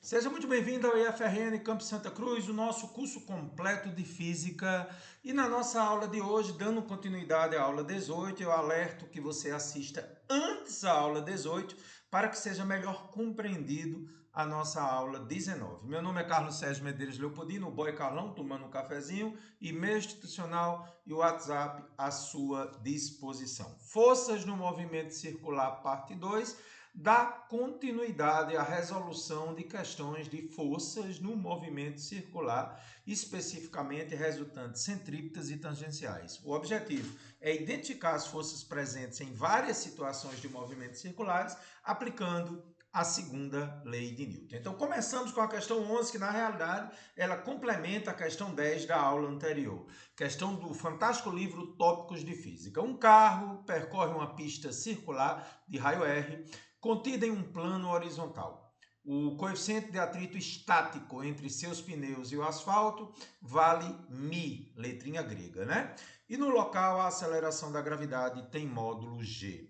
Seja muito bem-vindo ao IFRN Campus Santa Cruz, o nosso curso completo de Física. E na nossa aula de hoje, dando continuidade à aula 18, eu alerto que você assista antes à aula 18 para que seja melhor compreendido a nossa aula 19. Meu nome é Carlos Sérgio Medeiros Leopoldino, o boy Carlão, tomando um cafezinho, e-mail institucional e o WhatsApp à sua disposição. Forças no movimento circular, parte 2. Dá continuidade à resolução de questões de forças no movimento circular, especificamente resultantes centrípetas e tangenciais. O objetivo é identificar as forças presentes em várias situações de movimentos circulares, aplicando a segunda lei de Newton. Então, começamos com a questão 11, que na realidade ela complementa a questão 10 da aula anterior. Questão do fantástico livro Tópicos de Física. Um carro percorre uma pista circular de raio R, contida em um plano horizontal. O coeficiente de atrito estático entre seus pneus e o asfalto vale μ, letrinha grega, né? E no local a aceleração da gravidade tem módulo g.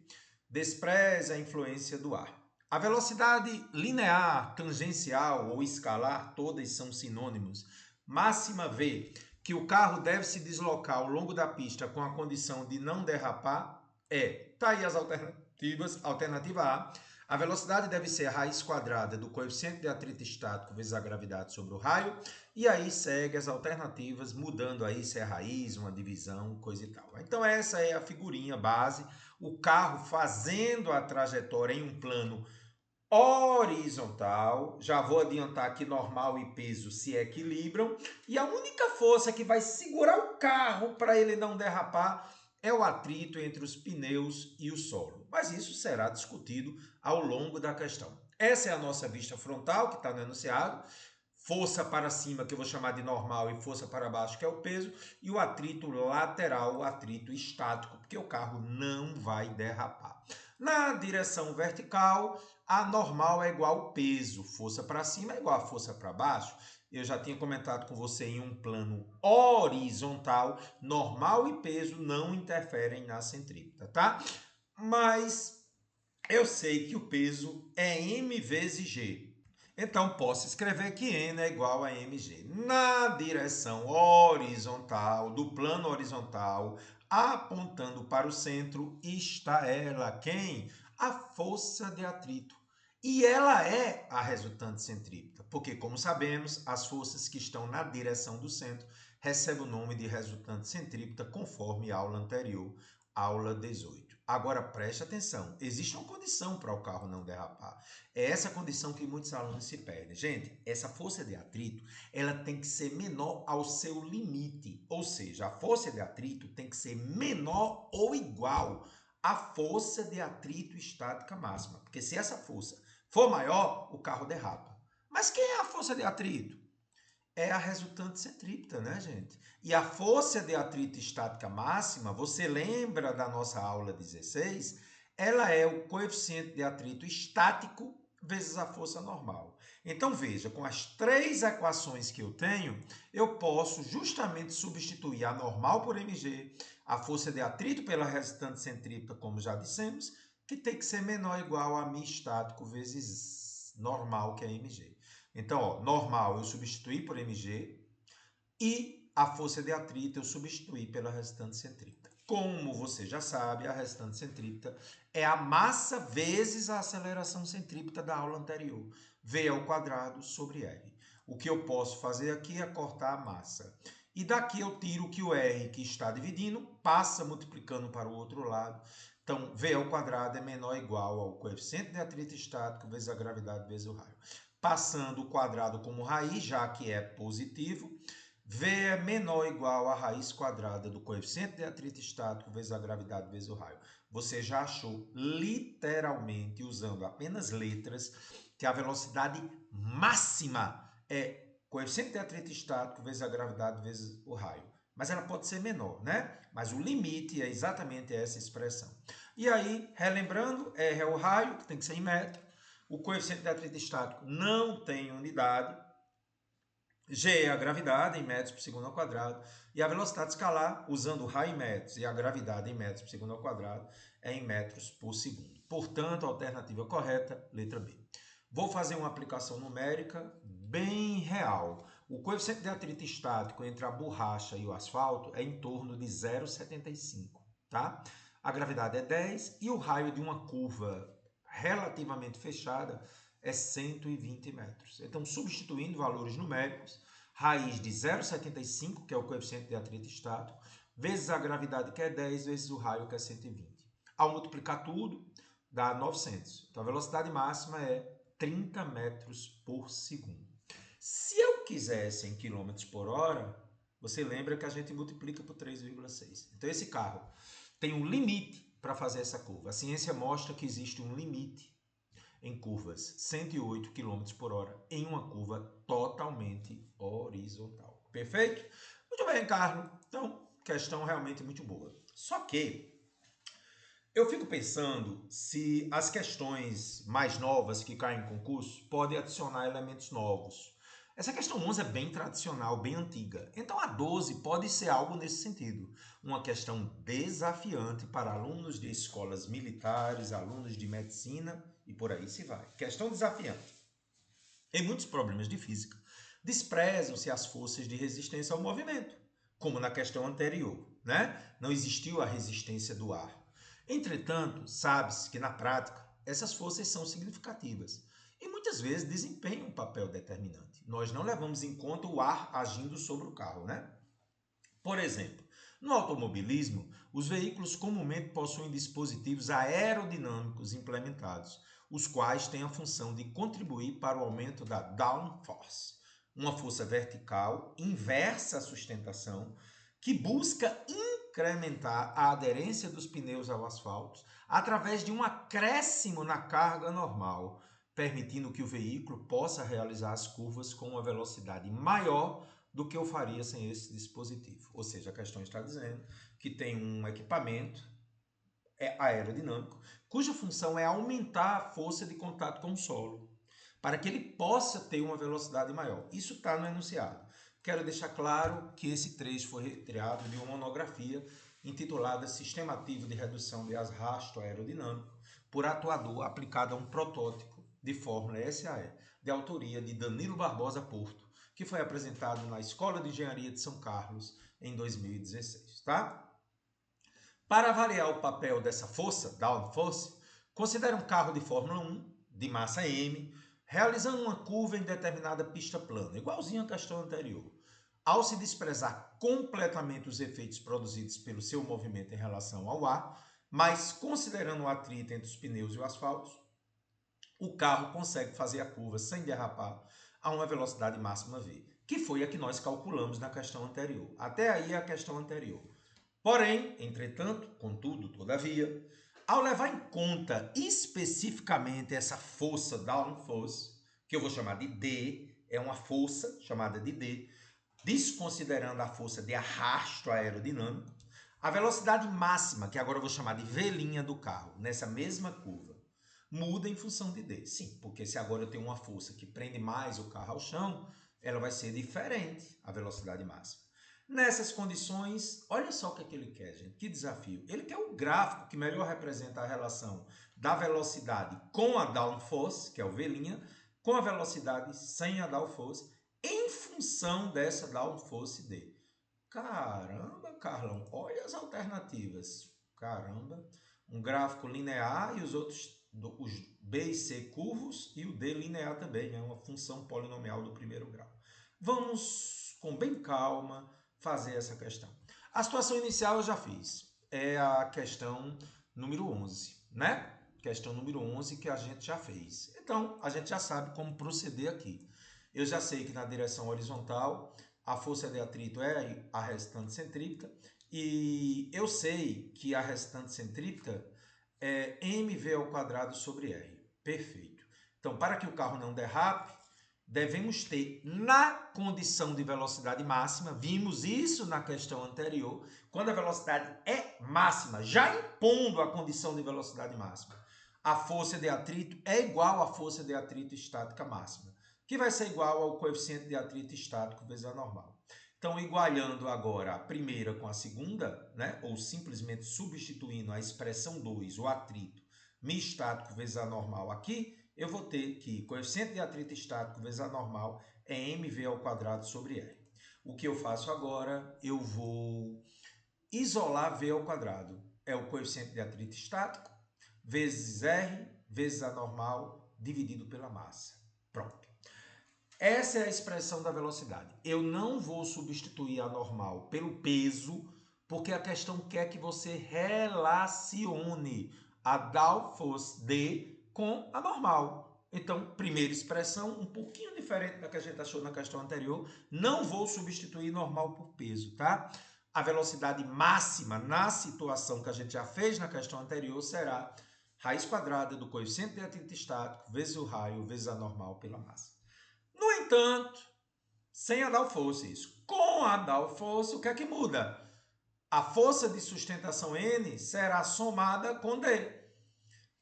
Despreze a influência do ar. A velocidade linear, tangencial ou escalar, todas são sinônimos, máxima v, que o carro deve se deslocar ao longo da pista com a condição de não derrapar, tá aí as alternativas. Alternativa A velocidade deve ser a raiz quadrada do coeficiente de atrito estático vezes a gravidade sobre o raio, e aí segue as alternativas, mudando aí se é raiz, uma divisão, coisa e tal. Então essa é a figurinha base, o carro fazendo a trajetória em um plano horizontal. Já vou adiantar que normal e peso se equilibram, e a única força que vai segurar o carro para ele não derrapar é o atrito entre os pneus e o solo. Mas isso será discutido ao longo da questão. Essa é a nossa vista frontal, que está no enunciado. Força para cima, que eu vou chamar de normal, e força para baixo, que é o peso. E o atrito lateral, o atrito estático, porque o carro não vai derrapar. Na direção vertical, a normal é igual ao peso. Força para cima é igual a força para baixo. Eu já tinha comentado com você em um plano horizontal, normal e peso não interferem na centrípeta, tá? Mas eu sei que o peso é m vezes g. Então, posso escrever que n é igual a mg. Na direção horizontal, do plano horizontal, apontando para o centro, está ela. Quem? A força de atrito. E ela é a resultante centrípeta, porque, como sabemos, as forças que estão na direção do centro recebem o nome de resultante centrípeta, conforme a aula anterior, aula 18. Agora, preste atenção, existe uma condição para o carro não derrapar. É essa condição que muitos alunos se perdem. Gente, essa força de atrito, ela tem que ser menor ao seu limite. Ou seja, a força de atrito tem que ser menor ou igual à força de atrito estática máxima. Porque se essa força for maior, o carro derrapa. Mas quem é a força de atrito? É a resultante centrípeta, né, gente? E a força de atrito estática máxima, você lembra da nossa aula 16? Ela é o coeficiente de atrito estático vezes a força normal. Então, veja, com as três equações que eu tenho, eu posso justamente substituir a normal por mg, a força de atrito pela resultante centrípeta, como já dissemos, que tem que ser menor ou igual a μ estático vezes normal, que é mg. Então, ó, normal eu substituí por mg e a força de atrito eu substituí pela resultante centrípeta. Como você já sabe, a resultante centrípeta é a massa vezes a aceleração centrípeta da aula anterior. V ao quadrado sobre R. O que eu posso fazer aqui é cortar a massa. E daqui eu tiro que o R que está dividindo passa multiplicando para o outro lado. Então, V ao quadrado é menor ou igual ao coeficiente de atrito estático vezes a gravidade vezes o raio. Passando o quadrado como raiz, já que é positivo, V é menor ou igual à raiz quadrada do coeficiente de atrito estático vezes a gravidade vezes o raio. Você já achou literalmente, usando apenas letras, que a velocidade máxima é coeficiente de atrito estático vezes a gravidade vezes o raio. Mas ela pode ser menor, né? Mas o limite é exatamente essa expressão. E aí, relembrando, R é o raio, que tem que ser em metro. O coeficiente de atrito estático não tem unidade. G é a gravidade em metros por segundo ao quadrado. E a velocidade escalar, usando o raio em metros e a gravidade em metros por segundo ao quadrado, é em metros por segundo. Portanto, a alternativa correta, letra B. Vou fazer uma aplicação numérica bem real. O coeficiente de atrito estático entre a borracha e o asfalto é em torno de 0,75, tá? A gravidade é 10 e o raio de uma curva relativamente fechada é 120 metros. Então, substituindo valores numéricos, raiz de 0,75, que é o coeficiente de atrito estático, vezes a gravidade, que é 10, vezes o raio, que é 120. Ao multiplicar tudo, dá 900. Então, a velocidade máxima é 30 metros por segundo. Se eu quisesse em km por hora, você lembra que a gente multiplica por 3,6. Então, esse carro tem um limite para fazer essa curva. A ciência mostra que existe um limite em curvas 108 km por hora em uma curva totalmente horizontal. Perfeito? Muito bem, Carlos. Então, questão realmente muito boa. Só que eu fico pensando se as questões mais novas que caem em concurso podem adicionar elementos novos. Essa questão 11 é bem tradicional, bem antiga. Então a 12 pode ser algo nesse sentido. Uma questão desafiante para alunos de escolas militares, alunos de medicina e por aí se vai. Questão desafiante. Em muitos problemas de física, desprezam-se as forças de resistência ao movimento, como na questão anterior, né? Não existiu a resistência do ar. Entretanto, sabe-se que na prática essas forças são significativas e muitas vezes desempenham um papel determinante. Nós não levamos em conta o ar agindo sobre o carro, né? Por exemplo, no automobilismo, os veículos comumente possuem dispositivos aerodinâmicos implementados, os quais têm a função de contribuir para o aumento da downforce, uma força vertical inversa à sustentação que busca incrementar a aderência dos pneus ao asfalto através de um acréscimo na carga normal, permitindo que o veículo possa realizar as curvas com uma velocidade maior do que eu faria sem esse dispositivo. Ou seja, a questão está dizendo que tem um equipamento aerodinâmico cuja função é aumentar a força de contato com o solo, para que ele possa ter uma velocidade maior. Isso está no enunciado. Quero deixar claro que esse trecho foi retirado de uma monografia intitulada Sistema Ativo de Redução de Arrasto Aerodinâmico por atuador aplicado a um protótipo de Fórmula SAE, de autoria de Danilo Barbosa Porto, que foi apresentado na Escola de Engenharia de São Carlos em 2016, tá? Para avaliar o papel dessa força, downforce, considere um carro de Fórmula 1 de massa M realizando uma curva em determinada pista plana, igualzinho à questão anterior. Ao se desprezar completamente os efeitos produzidos pelo seu movimento em relação ao ar, mas considerando o atrito entre os pneus e o asfalto, o carro consegue fazer a curva sem derrapar a uma velocidade máxima V, que foi a que nós calculamos na questão anterior. Até aí a questão anterior. Porém, entretanto, contudo, todavia, ao levar em conta especificamente essa força downforce, que eu vou chamar de D, é uma força chamada de D, desconsiderando a força de arrasto aerodinâmico, a velocidade máxima, que agora eu vou chamar de V' do carro, nessa mesma curva, muda em função de D. Sim, porque se agora eu tenho uma força que prende mais o carro ao chão, ela vai ser diferente, a velocidade máxima. Nessas condições, olha só o que é que ele quer, gente. Que desafio. Ele quer um gráfico que melhor representa a relação da velocidade com a downforce, que é o V', com a velocidade sem a downforce, em função dessa downforce D. Caramba, Carlão, olha as alternativas. Caramba, um gráfico linear e os outros, os B e C curvos e o D linear também, é uma função polinomial do primeiro grau. Vamos, com bem calma, fazer essa questão. A situação inicial eu já fiz, é a questão número 11, né? Questão número 11 que a gente já fez. Então, a gente já sabe como proceder aqui. Eu já sei que na direção horizontal a força de atrito é a restante centrípeta e eu sei que a restante centrípeta é mv² sobre r. Perfeito. Então, para que o carro não derrape, devemos ter na condição de velocidade máxima, vimos isso na questão anterior, quando a velocidade é máxima, já impondo a condição de velocidade máxima, a força de atrito é igual à força de atrito estática máxima, que vai ser igual ao coeficiente de atrito estático vezes a normal. Então, igualando agora a primeira com a segunda, né, ou simplesmente substituindo a expressão 2, o atrito, mi estático vezes a normal aqui, eu vou ter que coeficiente de atrito estático vezes a normal é mv ao quadrado sobre r. O que eu faço agora? Eu vou isolar v ao quadrado. É o coeficiente de atrito estático vezes r vezes a normal dividido pela massa. Pronto. Essa é a expressão da velocidade. Eu não vou substituir a normal pelo peso, porque a questão quer que você relacione a Downforce D com a normal. Então, primeira expressão, um pouquinho diferente da que a gente achou na questão anterior. Não vou substituir normal por peso, tá? A velocidade máxima na situação que a gente já fez na questão anterior será raiz quadrada do coeficiente de atrito estático vezes o raio vezes a normal pela massa. No entanto, sem a Downforce isso. Com a Downforce, o que é que muda? A força de sustentação N será somada com D.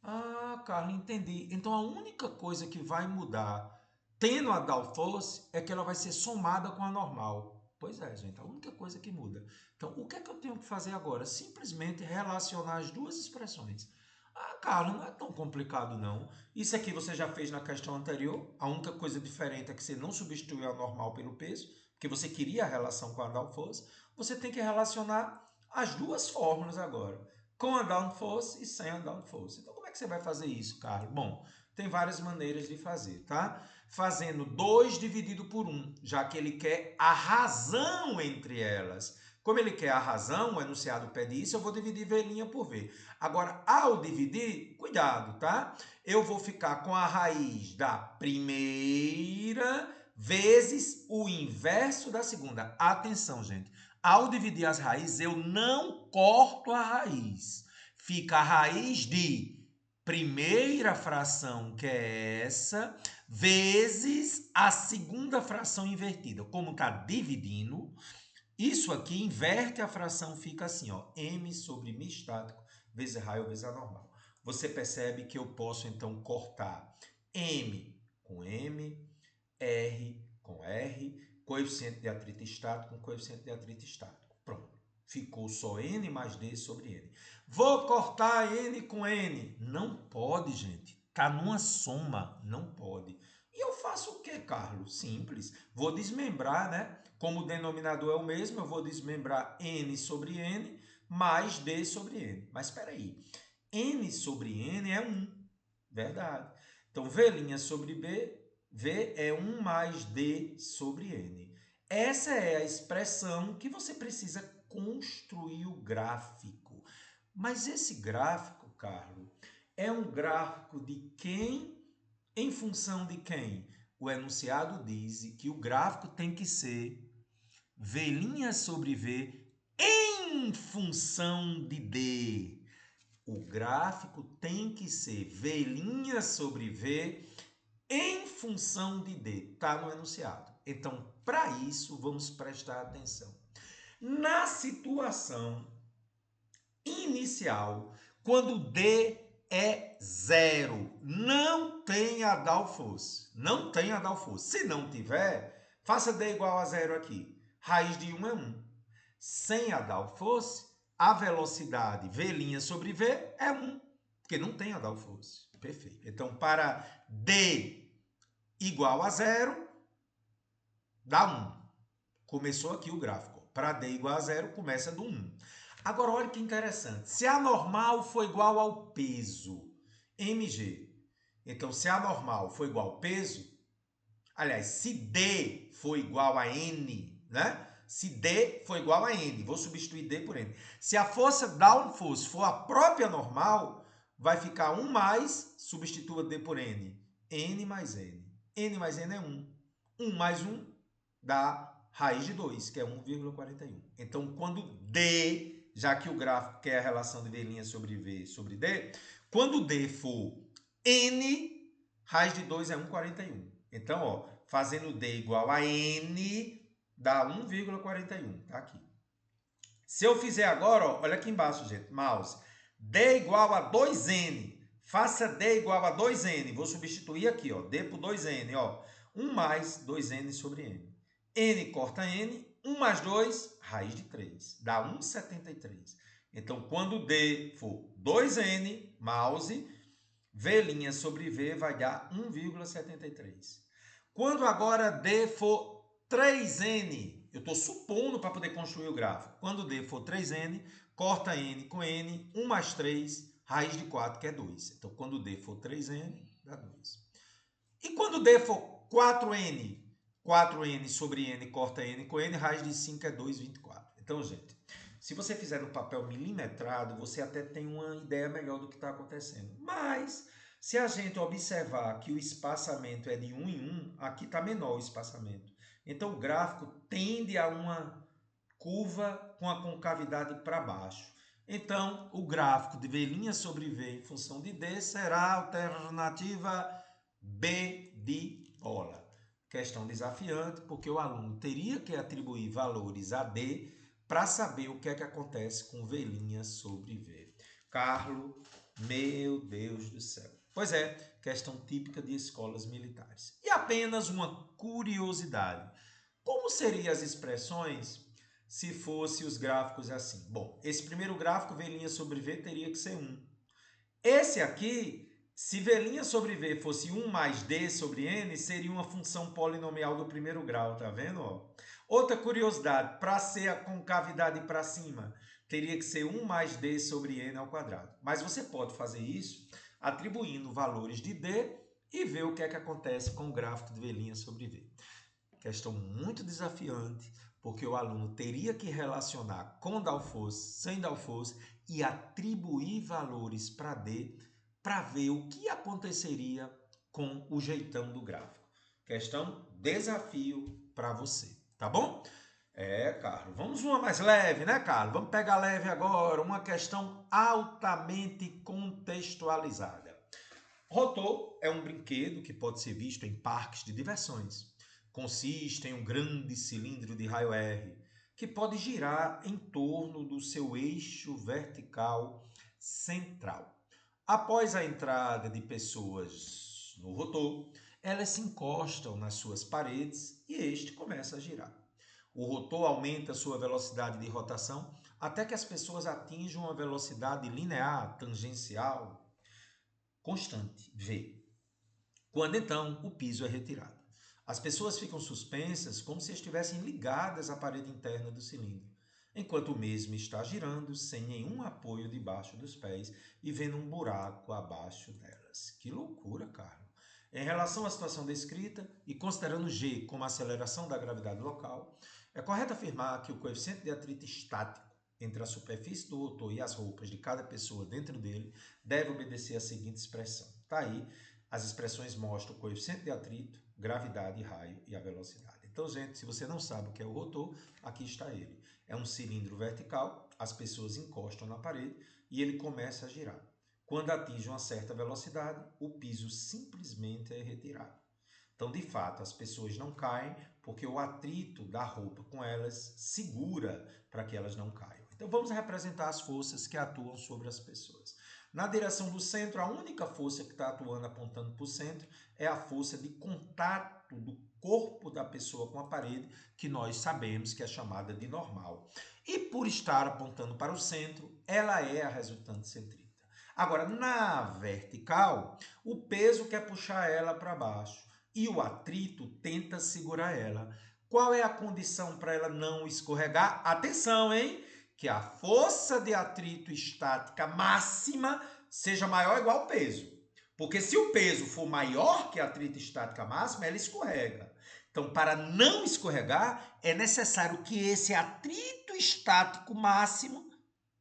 Ah, Carlos, entendi. Então a única coisa que vai mudar tendo a Downforce é que ela vai ser somada com a normal. Pois é, gente, a única coisa que muda. Então, o que é que eu tenho que fazer agora? Simplesmente relacionar as duas expressões. Ah, Carlos, não é tão complicado não. Isso aqui você já fez na questão anterior. A única coisa diferente é que você não substituiu a normal pelo peso, porque você queria a relação com a Downforce. Você tem que relacionar as duas fórmulas agora, com a Downforce e sem a Downforce. Então, como é que você vai fazer isso, Carlos? Bom, tem várias maneiras de fazer, tá? Fazendo 2 dividido por 1, já que ele quer a razão entre elas. Como ele quer a razão, o enunciado pede isso, eu vou dividir V' por V. Agora, ao dividir, cuidado, tá? Eu vou ficar com a raiz da primeira vezes o inverso da segunda. Atenção, gente. Ao dividir as raízes, eu não corto a raiz. Fica a raiz de primeira fração, que é essa, vezes a segunda fração invertida. Como está dividindo, isso aqui inverte a fração, fica assim, ó, m sobre mi estático vezes raio vezes a normal. Você percebe que eu posso, então, cortar m com m, r com r, coeficiente de atrito estático com coeficiente de atrito estático. Pronto. Ficou só n mais d sobre n. Vou cortar n com n. Não pode, gente. Está numa soma. Não pode. E eu faço o que, Carlos? Simples. Vou desmembrar, né? Como o denominador é o mesmo, eu vou desmembrar n sobre n mais d sobre n. Mas espera aí. N sobre n é 1. Verdade. Então, V' sobre B, V é 1 mais D sobre N. Essa é a expressão que você precisa construir o gráfico. Mas esse gráfico, Carlos, é um gráfico de quem em função de quem? O enunciado diz que o gráfico tem que ser V' sobre V em função de D. O gráfico tem que ser V' sobre V em função de D. Está no enunciado. Então, para isso, vamos prestar atenção. Na situação inicial, quando D é zero, não tem a Downforce. Não tem a Downforce. Se não tiver, faça D igual a zero aqui. Raiz de 1 é 1. Sem a Downforce, a velocidade V' sobre V é 1, porque não tem a Downforce. Perfeito. Então, para D igual a zero, dá 1. Começou aqui o gráfico. Para D igual a zero, começa do 1. Agora, olha que interessante. Se a normal for igual ao peso, mg, então se a normal for igual ao peso, aliás, se D for igual a N, né? Se D for igual a N, vou substituir D por N. Se a força Downforce for a própria normal, vai ficar 1 mais, substitua D por N. N mais N. N mais N é 1. 1 mais 1 dá raiz de 2, que é 1,41. Então, quando D, já que o gráfico quer a relação de V' sobre V sobre D, quando D for N, raiz de 2 é 1,41. Então, ó, fazendo D igual a N, dá 1,41. Tá aqui. Se eu fizer agora, ó, olha aqui embaixo, gente, mouse. D igual a 2N. Faça D igual a 2N. Vou substituir aqui, ó, D por 2N, ó. 1 mais 2N sobre N. N corta N, 1 mais 2, raiz de 3. Dá 1,73. Então, quando D for 2N, mouse, V' sobre V vai dar 1,73. Quando agora D for 3N, eu estou supondo para poder construir o gráfico. Quando D for 3N, corta N com N, 1 mais 3, raiz de 4, que é 2. Então, quando D for 3N, dá 2. E quando D for 4N, 4N sobre N corta N com N, raiz de 5 é 2,24. Então, gente, se você fizer no papel milimetrado, você até tem uma ideia melhor do que está acontecendo. Mas, se a gente observar que o espaçamento é de 1 em 1, aqui está menor o espaçamento. Então, o gráfico tende a uma curva com a concavidade para baixo. Então, o gráfico de V' sobre V em função de D será a alternativa B de bola. Questão desafiante, porque o aluno teria que atribuir valores a D para saber o que é que acontece com V' sobre V. Carlos, meu Deus do céu. Pois é, questão típica de escolas militares. E apenas uma curiosidade. Como seriam as expressões se fosse os gráficos assim? Bom, esse primeiro gráfico, V' sobre V, teria que ser 1. Esse aqui, se V' sobre V fosse 1 mais D sobre N, seria uma função polinomial do primeiro grau, tá vendo? Ó? Outra curiosidade, para ser a concavidade para cima, teria que ser 1 mais D sobre N ao quadrado. Mas você pode fazer isso atribuindo valores de D e ver o que é que acontece com o gráfico de V' sobre V. Questão muito desafiante, porque o aluno teria que relacionar com Dalfos, sem Dalfos e atribuir valores para D para ver o que aconteceria com o jeitão do gráfico. Questão desafio para você, tá bom? Carlos, vamos uma mais leve, né, Carlos? Vamos pegar leve agora, uma questão altamente contextualizada. Rotor é um brinquedo que pode ser visto em parques de diversões. Consiste em um grande cilindro de raio R que pode girar em torno do seu eixo vertical central. Após a entrada de pessoas no rotor, elas se encostam nas suas paredes e este começa a girar. O rotor aumenta sua velocidade de rotação até que as pessoas atinjam uma velocidade linear, tangencial, constante, V. Quando então o piso é retirado. As pessoas ficam suspensas como se estivessem ligadas à parede interna do cilindro, enquanto o mesmo está girando sem nenhum apoio debaixo dos pés e vendo um buraco abaixo delas. Que loucura, Carlos! Em relação à situação descrita e considerando G como a aceleração da gravidade local, é correto afirmar que o coeficiente de atrito estático entre a superfície do rotor e as roupas de cada pessoa dentro dele deve obedecer à seguinte expressão. Está aí. As expressões mostram o coeficiente de atrito, gravidade, raio e a velocidade. Então, gente, se você não sabe o que é o rotor, aqui está ele. É um cilindro vertical, as pessoas encostam na parede e ele começa a girar. Quando atinge uma certa velocidade, o piso simplesmente é retirado. Então, de fato, as pessoas não caem porque o atrito da roupa com elas segura para que elas não caiam. Então, vamos representar as forças que atuam sobre as pessoas. Na direção do centro, a única força que está atuando apontando para o centro é a força de contato do corpo da pessoa com a parede, que nós sabemos que é chamada de normal. E por estar apontando para o centro, ela é a resultante centrípeta. Agora, na vertical, o peso quer puxar ela para baixo e o atrito tenta segurar ela. Qual é a condição para ela não escorregar? Atenção, hein? Que a força de atrito estática máxima seja maior ou igual ao peso. Porque se o peso for maior que a atrito estática máxima, ela escorrega. Então, para não escorregar, é necessário que esse atrito estático máximo,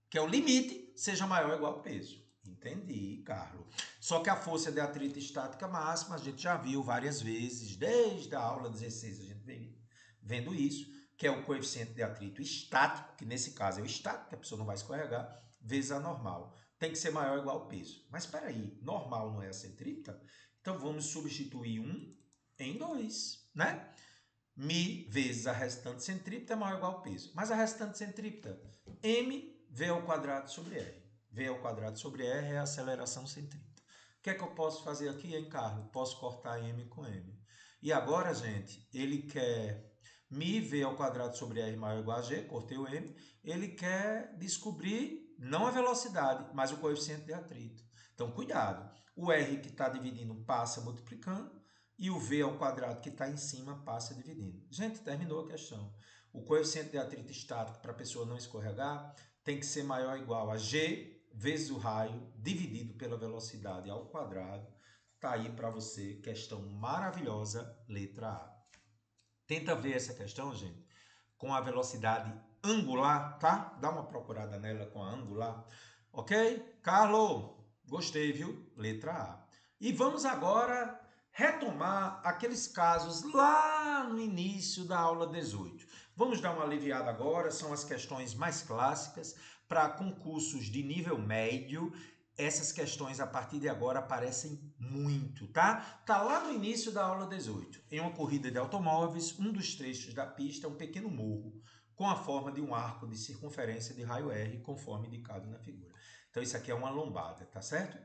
que é o limite, seja maior ou igual ao peso. Entendi, Carlos. Só que a força de atrito estática máxima, a gente já viu várias vezes, desde a aula 16 a gente vem vendo isso, que é o coeficiente de atrito estático, que nesse caso é o estático, que a pessoa não vai escorregar, vezes a normal. Tem que ser maior ou igual ao peso. Mas espera aí, normal não é a centrípeta? Então vamos substituir 1 em 2, né? Mi vezes a restante centrípeta é maior ou igual ao peso. Mas a restante centrípeta, mv ao quadrado sobre r. V ao quadrado sobre r é a aceleração centrípeta. O que é que eu posso fazer aqui, hein, Carlos? Posso cortar m com m. E agora, gente, ele quer mi v ao quadrado sobre r maior ou igual a g, cortei o m, ele quer descobrir não a velocidade, mas o coeficiente de atrito. Então, cuidado. o R que está dividindo passa multiplicando e o V ao quadrado que está em cima passa dividindo. Gente, terminou a questão. O coeficiente de atrito estático para a pessoa não escorregar tem que ser maior ou igual a G vezes o raio dividido pela velocidade ao quadrado. Tá aí para você, questão maravilhosa, letra A. Tenta ver essa questão, gente, com a velocidade angular, tá? Dá uma procurada nela com a angular. Ok? Carlos, gostei, viu? Letra A. E vamos agora retomar aqueles casos lá no início da aula 18. Vamos dar uma aliviada agora, são as questões mais clássicas para concursos de nível médio. Essas questões a partir de agora aparecem muito, tá? Tá lá no início da aula 18. Em uma corrida de automóveis, um dos trechos da pista é um pequeno morro com a forma de um arco de circunferência de raio R, conforme indicado na figura. Então isso aqui é uma lombada, tá certo?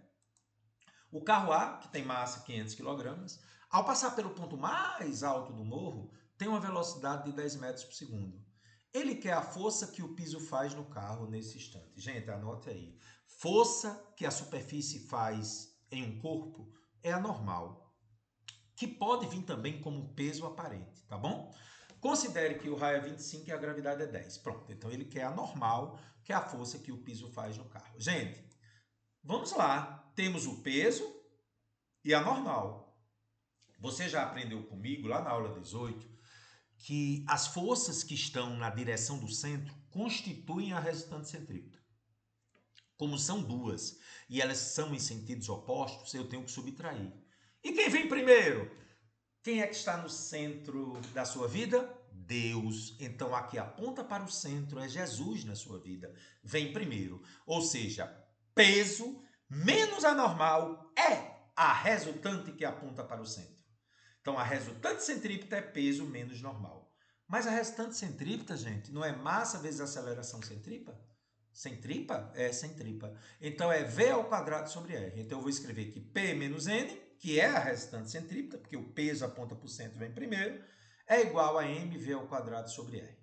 O carro A, que tem massa 500 kg, ao passar pelo ponto mais alto do morro, tem uma velocidade de 10 metros por segundo. Ele quer a força que o piso faz no carro nesse instante. Gente, anote aí. Força que a superfície faz em um corpo é a normal, que pode vir também como peso aparente, tá bom? Considere que o raio é 25 e a gravidade é 10. Pronto, então ele quer a normal, que é a força que o piso faz no carro. Gente, vamos lá. Temos o peso e a normal. Você já aprendeu comigo lá na aula 18 que as forças que estão na direção do centro constituem a resultante centrípeta. Como são duas e elas são em sentidos opostos, eu tenho que subtrair. E quem vem primeiro? Quem é que está no centro da sua vida? Deus. Então aqui aponta para o centro, é Jesus na sua vida. Vem primeiro. Ou seja, peso menos a normal é a resultante que aponta para o centro. Então a resultante centrípeta é peso menos normal. Mas a resultante centrípeta, gente, não é massa vezes aceleração centrípeta? Centrípeta? É centrípeta. Então é V ao quadrado sobre R. Então eu vou escrever aqui P menos N, que é a resultante centrípeta, porque o peso aponta para o centro vem primeiro, é igual a mv ao quadrado sobre R.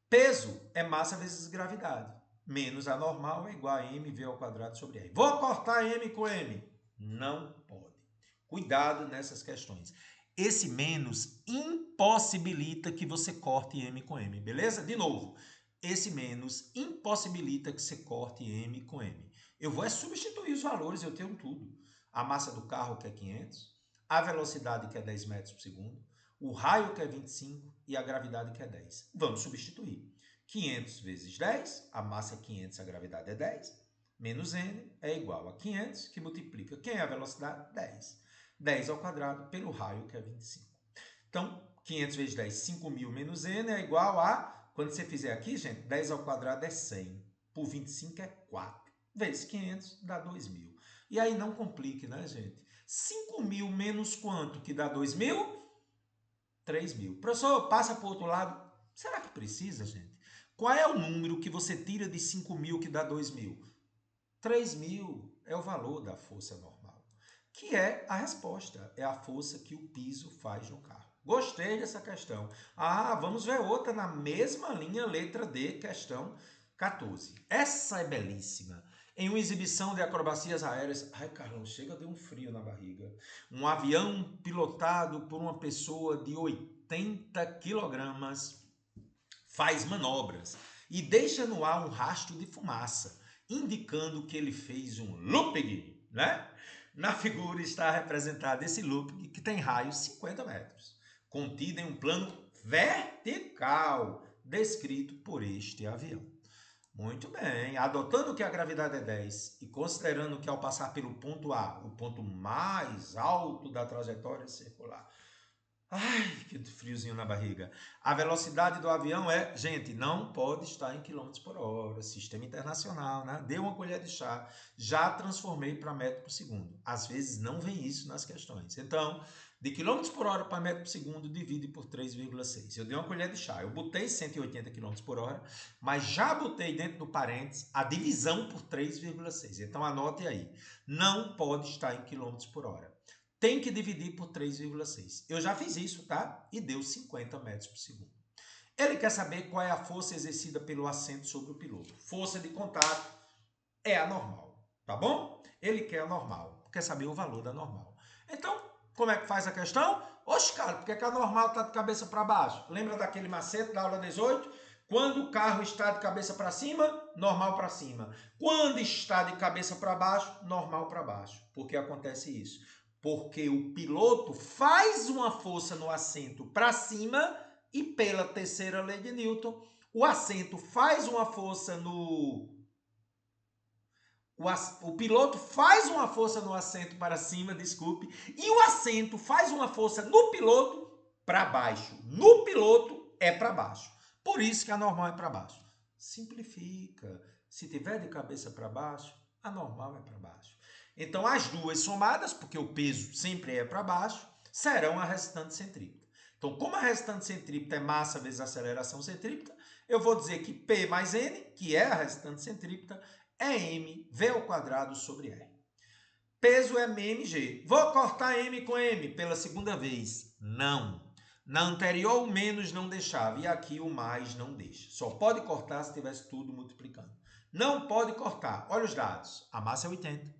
Peso é massa vezes gravidade. Menos a normal é igual a mv ao quadrado sobre R. Vou cortar M com M? Não pode. Cuidado nessas questões. Esse menos impossibilita que você corte M com M, beleza? De novo, esse menos impossibilita que você corte M com M. Eu vou substituir os valores, eu tenho tudo. A massa do carro que é 500, a velocidade que é 10 metros por segundo, o raio que é 25 e a gravidade que é 10. Vamos substituir. 500 vezes 10, a massa é 500, a gravidade é 10, menos n é igual a 500, que multiplica quem é a velocidade? 10. 10 ao quadrado pelo raio, que é 25. Então, 500 vezes 10, 5.000 menos n é igual a, quando você fizer aqui, gente, 10 ao quadrado é 100, por 25 é 4, vezes 500 dá 2.000. E aí não complique, né, gente? 5.000 menos quanto que dá 2.000? 3.000. Professor, passa para o outro lado. Será que precisa, gente? Qual é o número que você tira de 5.000 que dá 2.000? 3.000 é o valor da força normal, que é a resposta, é a força que o piso faz no carro. Gostei dessa questão. Ah, vamos ver outra na mesma linha, letra D, questão 14. Essa é belíssima. Em uma exibição de acrobacias aéreas... Ai, Carlão, chega, deu um frio na barriga. Um avião pilotado por uma pessoa de 80 quilogramas faz manobras e deixa no ar um rastro de fumaça, indicando que ele fez um looping, né? Na figura está representado esse looping que tem raio 50 metros, contido em um plano vertical, descrito por este avião. Muito bem, adotando que a gravidade é 10 e considerando que ao passar pelo ponto A, o ponto mais alto da trajetória circular, ai, que friozinho na barriga. A velocidade do avião é, gente, não pode estar em quilômetros por hora. Sistema internacional, né? Dê uma colher de chá. Já transformei para metro por segundo. Às vezes não vem isso nas questões. Então, de quilômetros por hora para metro por segundo, divide por 3,6. Eu dei uma colher de chá. Eu botei 180 quilômetros por hora, mas já botei dentro do parênteses a divisão por 3,6. Então, anote aí. Não pode estar em quilômetros por hora. Tem que dividir por 3,6. Eu já fiz isso, tá? E deu 50 metros por segundo. Ele quer saber qual é a força exercida pelo assento sobre o piloto. Força de contato é a normal, tá bom? Ele quer a normal. quer saber o valor da normal. Então, como é que faz a questão? Oxe, cara, por que a normal está de cabeça para baixo? Lembra daquele macete da aula 18? Quando o carro está de cabeça para cima, normal para cima. Quando está de cabeça para baixo, normal para baixo. Por que acontece isso? Porque o piloto faz uma força no assento para cima e pela terceira lei de Newton, o assento faz uma força no... O piloto faz uma força no assento para cima, desculpe, e o assento faz uma força no piloto para baixo. No piloto é para baixo. Por isso que a normal é para baixo. Simplifica. Se tiver de cabeça para baixo, a normal é para baixo. Então, as duas somadas, porque o peso sempre é para baixo, serão a restante centrípeta. Então, como a restante centrípeta é massa vezes aceleração centrípeta, eu vou dizer que P mais N, que é a restante centrípeta, é mv ao quadrado sobre r. Peso é mg. Vou cortar m com m pela segunda vez? Não. Na anterior, o menos não deixava. E aqui o mais não deixa. Só pode cortar se tivesse tudo multiplicando. Não pode cortar. Olha os dados. A massa é 80.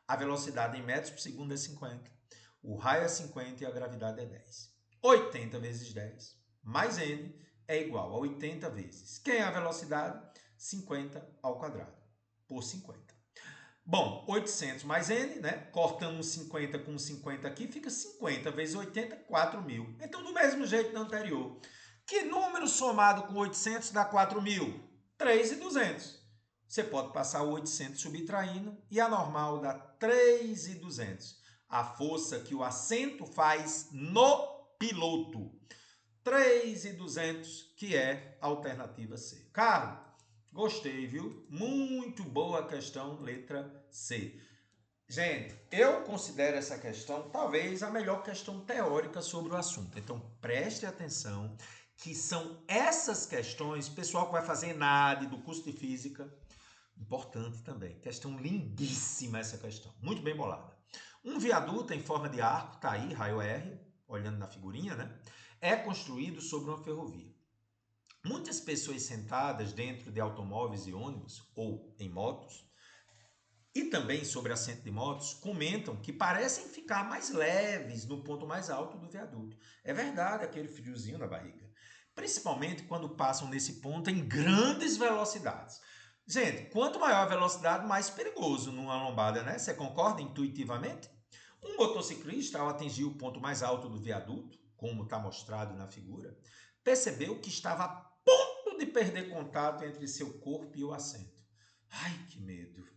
A velocidade em metros por segundo é 50. O raio é 50 e a gravidade é 10. 80 vezes 10 mais n é igual a 80 vezes. Quem é a velocidade? 50 ao quadrado por 50. Bom, 800 mais n, né? Cortamos 50 com 50 aqui, fica 50 vezes 80, 4.000. Então, do mesmo jeito do anterior. Que número somado com 800 dá 4.000? 3.200. Você pode passar o 800 subtraindo e a normal dá 3.200. A força que o assento faz no piloto. 3.200, que é a alternativa C. Caro, gostei, viu? Muito boa questão, letra C. Gente, eu considero essa questão talvez a melhor questão teórica sobre o assunto. Então, preste atenção que são essas questões, pessoal que vai fazer ENAD do curso de Física, importante também. Questão lindíssima essa questão, muito bem bolada. Um viaduto em forma de arco, tá aí, raio R, olhando na figurinha, né? É construído sobre uma ferrovia. Muitas pessoas sentadas dentro de automóveis e ônibus ou em motos e também sobre assento de motos comentam que parecem ficar mais leves no ponto mais alto do viaduto. É verdade, aquele friozinho na barriga. Principalmente quando passam nesse ponto em grandes velocidades. Gente, quanto maior a velocidade, mais perigoso numa lombada, né? Você concorda intuitivamente? Um motociclista, ao atingir o ponto mais alto do viaduto, como está mostrado na figura, percebeu que estava a ponto de perder contato entre seu corpo e o assento. Ai, que medo!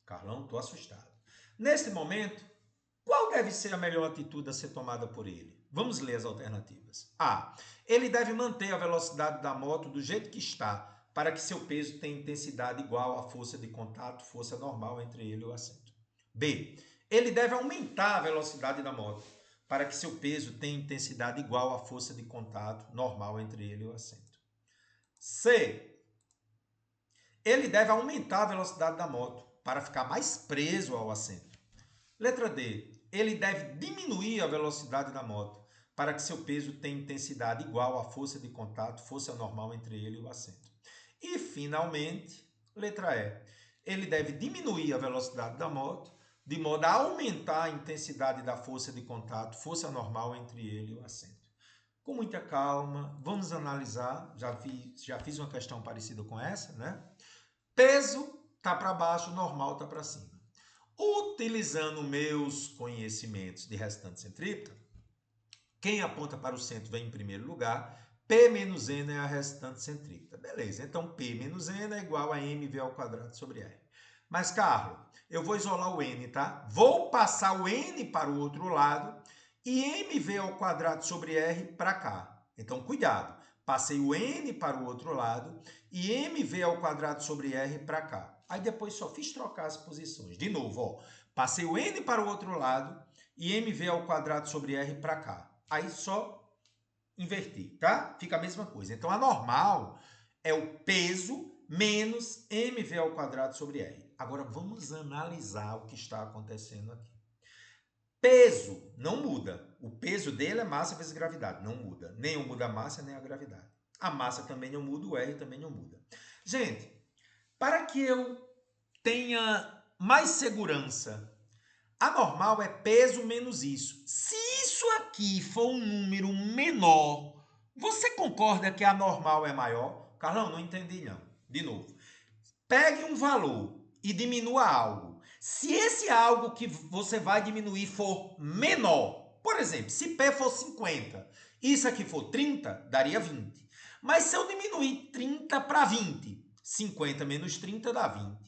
Carlão, estou assustado. Neste momento, qual deve ser a melhor atitude a ser tomada por ele? Vamos ler as alternativas. A. Ele deve manter a velocidade da moto do jeito que está, para que seu peso tenha intensidade igual à força de contato, força normal entre ele e o assento. B. Ele deve aumentar a velocidade da moto, para que seu peso tenha intensidade igual à força de contato normal entre ele e o assento. C. Ele deve aumentar a velocidade da moto, para ficar mais preso ao assento. Letra D. Ele deve diminuir a velocidade da moto para que seu peso tenha intensidade igual à força de contato, força normal entre ele e o assento. E, finalmente, letra E. Ele deve diminuir a velocidade da moto de modo a aumentar a intensidade da força de contato, força normal entre ele e o assento. Com muita calma, vamos analisar. Já fiz uma questão parecida com essa, né? Peso está para baixo, normal está para cima. Utilizando meus conhecimentos de restante centrípeta, quem aponta para o centro vem em primeiro lugar, P menos N é a restante centrípeta. Beleza, então P menos N é igual a mv ao quadrado sobre R. Mas, Carlos, eu vou isolar o N, tá? Vou passar o N para o outro lado e mv ao quadrado sobre R para cá. Então, cuidado. Passei o N para o outro lado e mv ao quadrado sobre R para cá. Aí depois só fiz trocar as posições. De novo, ó, passei o N para o outro lado e mv ao quadrado sobre R para cá. Aí só inverti, tá? Fica a mesma coisa. Então, a normal é o peso menos mv ao quadrado sobre R. Agora, vamos analisar o que está acontecendo aqui. Peso não muda. O peso dele é massa vezes gravidade. Não muda. Nem muda a massa, nem a gravidade. A massa também não muda, o R também não muda. Gente, para que eu tenha mais segurança, Anormal é peso menos isso. Se isso aqui for um número menor, você concorda que a normal é maior? Carlão, não entendi não. De novo. Pegue um valor e diminua algo. Se esse algo que você vai diminuir for menor, por exemplo, se P for 50, isso aqui for 30, daria 20. Mas se eu diminuir 30 para 20, 50 menos 30 dá 20.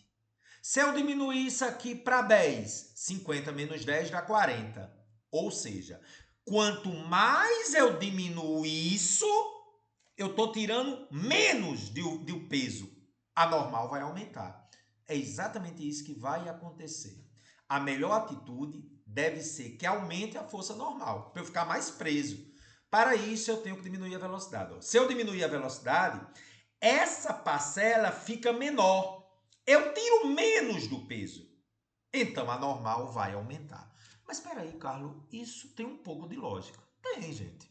Se eu diminuir isso aqui para 10, 50 menos 10 dá 40. Ou seja, quanto mais eu diminuo isso, eu estou tirando menos do peso. A normal vai aumentar. É exatamente isso que vai acontecer. A melhor atitude deve ser que aumente a força normal, para eu ficar mais preso. Para isso, eu tenho que diminuir a velocidade. Se eu diminuir a velocidade, essa parcela fica menor. Eu tiro menos do peso. Então, a normal vai aumentar. Mas espera aí, Carlos, isso tem um pouco de lógica. Tem, gente.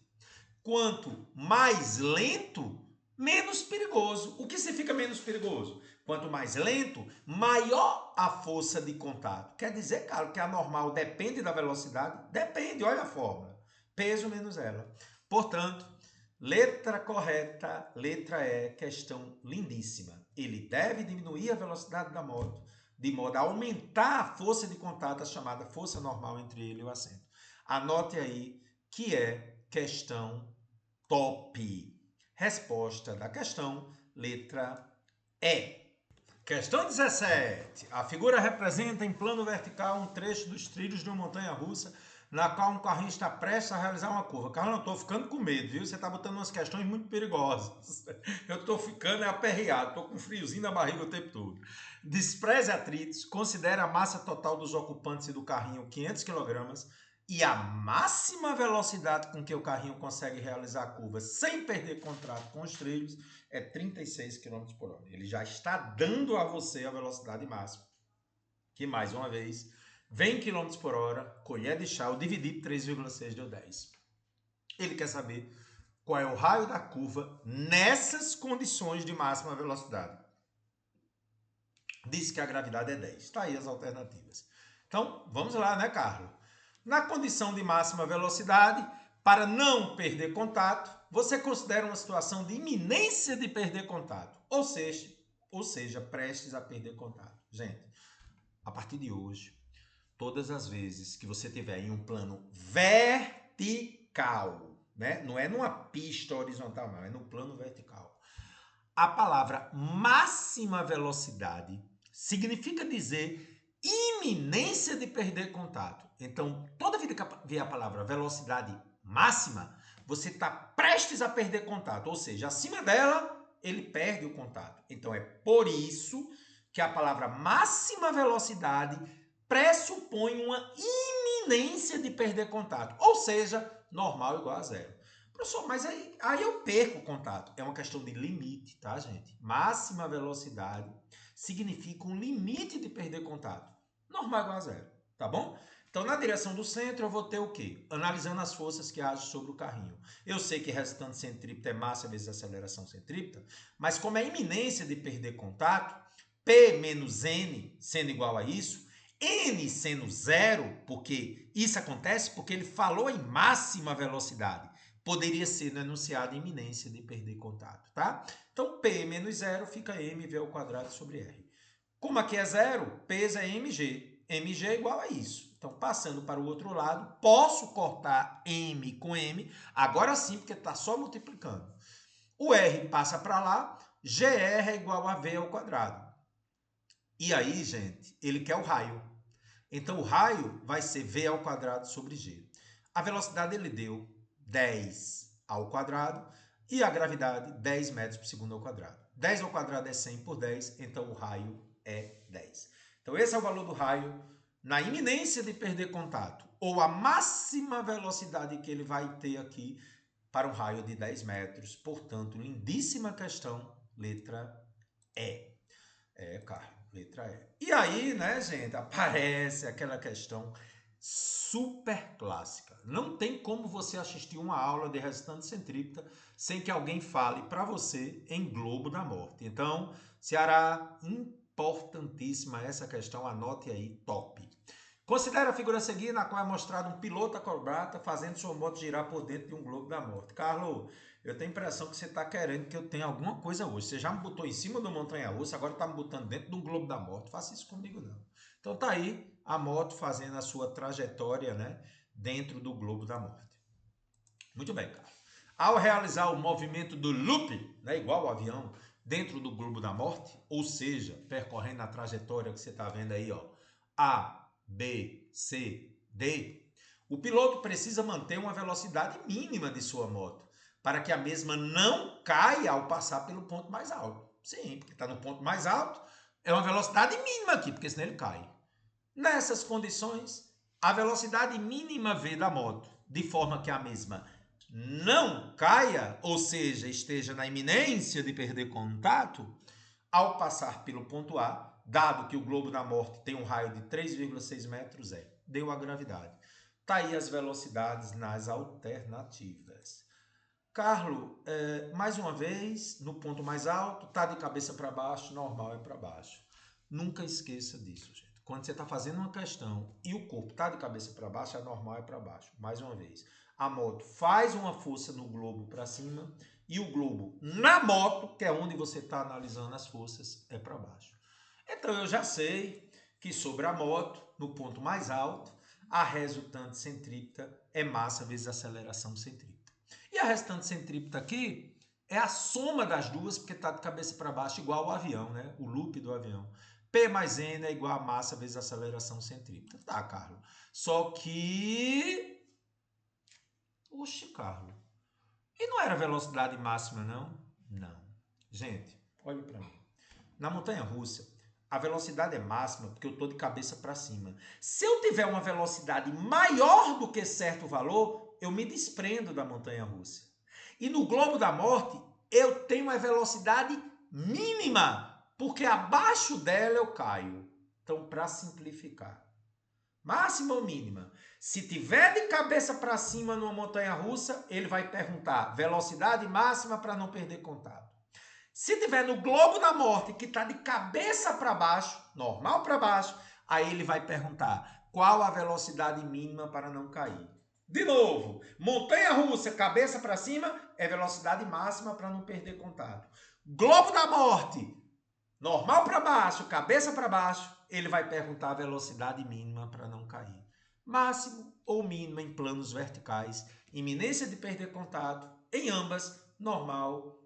Quanto mais lento, menos perigoso. O que significa menos perigoso? Quanto mais lento, maior a força de contato. Quer dizer, cara, que a normal depende da velocidade? Depende, olha a fórmula. Peso menos ela. Portanto, letra correta, letra E, questão lindíssima. Ele deve diminuir a velocidade da moto, de modo a aumentar a força de contato, a chamada força normal entre ele e o assento. Anote aí que é questão top. Resposta da questão, letra E. Questão 17. A figura representa em plano vertical um trecho dos trilhos de uma montanha-russa na qual um carrinho está prestes a realizar uma curva. Carlos, eu estou ficando com medo, viu? Você está botando umas questões muito perigosas. Eu estou ficando aperreado, estou com um friozinho na barriga o tempo todo. Despreze atritos, considere a massa total dos ocupantes e do carrinho 500 kg e a máxima velocidade com que o carrinho consegue realizar a curva sem perder contato com os trilhos é 36 km por hora. Ele já está dando a você a velocidade máxima, que mais uma vez vem em km por hora, colher de chá, eu dividi por 3,6 deu 10. Ele quer saber qual é o raio da curva nessas condições de máxima velocidade. Diz que a gravidade é 10. Está aí as alternativas. Então, vamos lá, né, Carlos? Na condição de máxima velocidade, para não perder contato, você considera uma situação de iminência de perder contato. Ou seja, prestes a perder contato. Gente, a partir de hoje, todas as vezes que você tiver em um plano vertical, né? Não é numa pista horizontal, não, é no plano vertical. A palavra máxima velocidade significa dizer iminência de perder contato. Então, toda vez que vier a palavra velocidade máxima, você está prestes a perder contato, ou seja, acima dela, ele perde o contato. Então, é por isso que a palavra máxima velocidade pressupõe uma iminência de perder contato, ou seja, normal igual a zero. Professor, mas aí eu perco o contato. É uma questão de limite, tá, gente? Máxima velocidade significa um limite de perder contato. Normal igual a zero, tá bom? Então, na direção do centro, eu vou ter o quê? Analisando as forças que agem sobre o carrinho. Eu sei que resultante centrípeta é massa vezes aceleração centrípeta, mas como é iminência de perder contato, P menos N sendo igual a isso, N sendo zero, porque isso acontece porque ele falou em máxima velocidade. Poderia ser no enunciado iminência de perder contato, tá? Então, P menos zero fica mv ao quadrado sobre R. Como aqui é zero, peso é mg. mg é igual a isso. Então, passando para o outro lado, posso cortar m com m, agora sim, porque está só multiplicando. O r passa para lá, gr é igual a v ao quadrado. E aí, gente, ele quer o raio. Então, o raio vai ser v ao quadrado sobre g. A velocidade ele deu 10 ao quadrado e a gravidade 10 metros por segundo ao quadrado. 10 ao quadrado é 100 por 10, então o raio é 10. Então esse é o valor do raio na iminência de perder contato, ou a máxima velocidade que ele vai ter aqui para um raio de 10 metros. Portanto, lindíssima questão, letra E. Carlos, letra E. E aí, né, gente, aparece aquela questão super clássica. Não tem como você assistir uma aula de resultante centrípeta sem que alguém fale para você em globo da morte. Então, Ceará, importantíssima essa questão, anote aí, top. Considere a figura a seguir, na qual é mostrado um piloto acrobata fazendo sua moto girar por dentro de um globo da morte. Carlos, eu tenho a impressão que você está querendo que eu tenha alguma coisa hoje. Você já me botou em cima do montanha-russa, agora está me botando dentro de um globo da morte. Faça isso comigo, não. Então tá aí a moto fazendo a sua trajetória, né, dentro do globo da morte. Muito bem, Carlos. Ao realizar o movimento do loop, né, igual ao avião, dentro do globo da morte, ou seja, percorrendo a trajetória que você está vendo aí, ó, A, B, C, D, o piloto precisa manter uma velocidade mínima de sua moto, para que a mesma não caia ao passar pelo ponto mais alto. Sim, porque está no ponto mais alto, é uma velocidade mínima aqui, porque senão ele cai. Nessas condições, a velocidade mínima V da moto, de forma que a mesma não caia, ou seja, esteja na iminência de perder contato, ao passar pelo ponto A, dado que o globo da morte tem um raio de 3,6 metros, deu a gravidade. Tá aí as velocidades nas alternativas. Carlos, mais uma vez, no ponto mais alto, tá de cabeça para baixo, normal é para baixo. Nunca esqueça disso, gente. Quando você está fazendo uma questão e o corpo está de cabeça para baixo, a normal é para baixo. Mais uma vez, a moto faz uma força no globo para cima e o globo na moto, que é onde você está analisando as forças, é para baixo. Então eu já sei que sobre a moto, no ponto mais alto, a resultante centrípeta é massa vezes aceleração centrípeta. E a restante centrípeta aqui é a soma das duas, porque está de cabeça para baixo, igual ao avião, né? O loop do avião. P mais N é igual a massa vezes a aceleração centrípeta. Tá, Carlos. Só que... Oxe, Carlos. E não era velocidade máxima, não? Não. Gente, olhe para mim. Na montanha-russa, a velocidade é máxima porque eu estou de cabeça para cima. Se eu tiver uma velocidade maior do que certo valor, eu me desprendo da montanha-russa. E no globo da morte, eu tenho uma velocidade mínima, porque abaixo dela eu caio. Então, para simplificar, máxima ou mínima? Se tiver de cabeça para cima numa montanha-russa, ele vai perguntar velocidade máxima para não perder contato. Se tiver no globo da morte, que está de cabeça para baixo, normal para baixo, aí ele vai perguntar qual a velocidade mínima para não cair. De novo, montanha-russa, cabeça para cima, é velocidade máxima para não perder contato. Globo da morte, normal para baixo, cabeça para baixo, ele vai perguntar a velocidade mínima para não cair. Máximo ou mínima em planos verticais, iminência de perder contato, em ambas, normal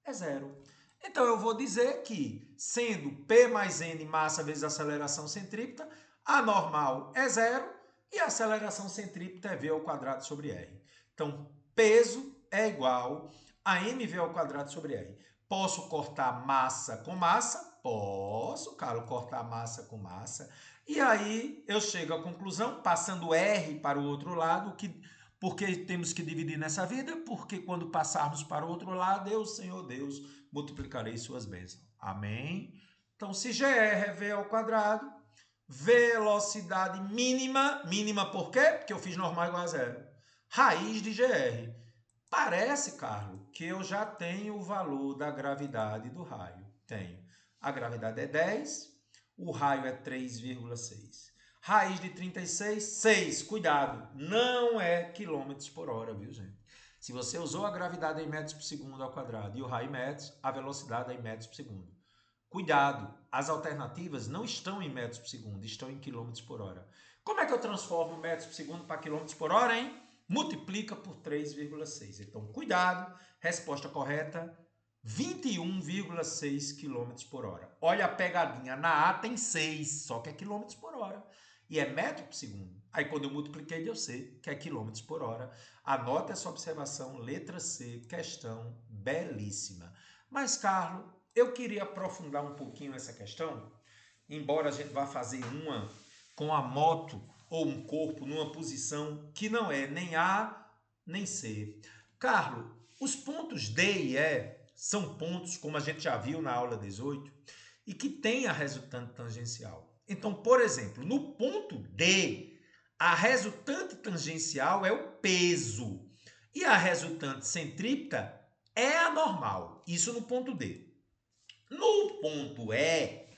é zero. Então eu vou dizer que, sendo P mais N massa vezes aceleração centrípeta, a normal é zero e a aceleração centrípeta é V ao quadrado sobre R. Então, peso é igual a mv ao quadrado sobre R. Posso cortar massa com massa? Posso, Carlos, cortar massa com massa. E aí eu chego à conclusão, passando R para o outro lado, que porque temos que dividir nessa vida, porque quando passarmos para o outro lado, eu, Senhor Deus, multiplicarei suas bênçãos. Amém? Então, se GR é V ao quadrado, velocidade mínima, mínima por quê? Porque eu fiz normal igual a zero. Raiz de GR. Parece, Carlos, que eu já tenho o valor da gravidade do raio. Tenho. A gravidade é 10, o raio é 3,6. Raiz de 36, 6. Cuidado, não é quilômetros por hora, viu, gente? Se você usou a gravidade em metros por segundo ao quadrado e o raio em metros, a velocidade é em metros por segundo. Cuidado, as alternativas não estão em metros por segundo, estão em quilômetros por hora. Como é que eu transformo metros por segundo para quilômetros por hora, hein? Multiplica por 3,6. Então, cuidado, resposta correta, 21,6 km por hora. Olha a pegadinha, na A tem 6, só que é quilômetros por hora. E é metro por segundo. Aí quando eu multipliquei, eu sei que é quilômetros por hora. Anota essa observação, letra C, questão belíssima. Mas, Carlos, eu queria aprofundar um pouquinho essa questão, embora a gente vá fazer uma com a moto ou um corpo numa posição que não é nem A nem C. Carlos, os pontos D e E são pontos, como a gente já viu na aula 18, e que tem a resultante tangencial. Então, por exemplo, no ponto D, a resultante tangencial é o peso e a resultante centrípeta é a normal. Isso no ponto D. No ponto E,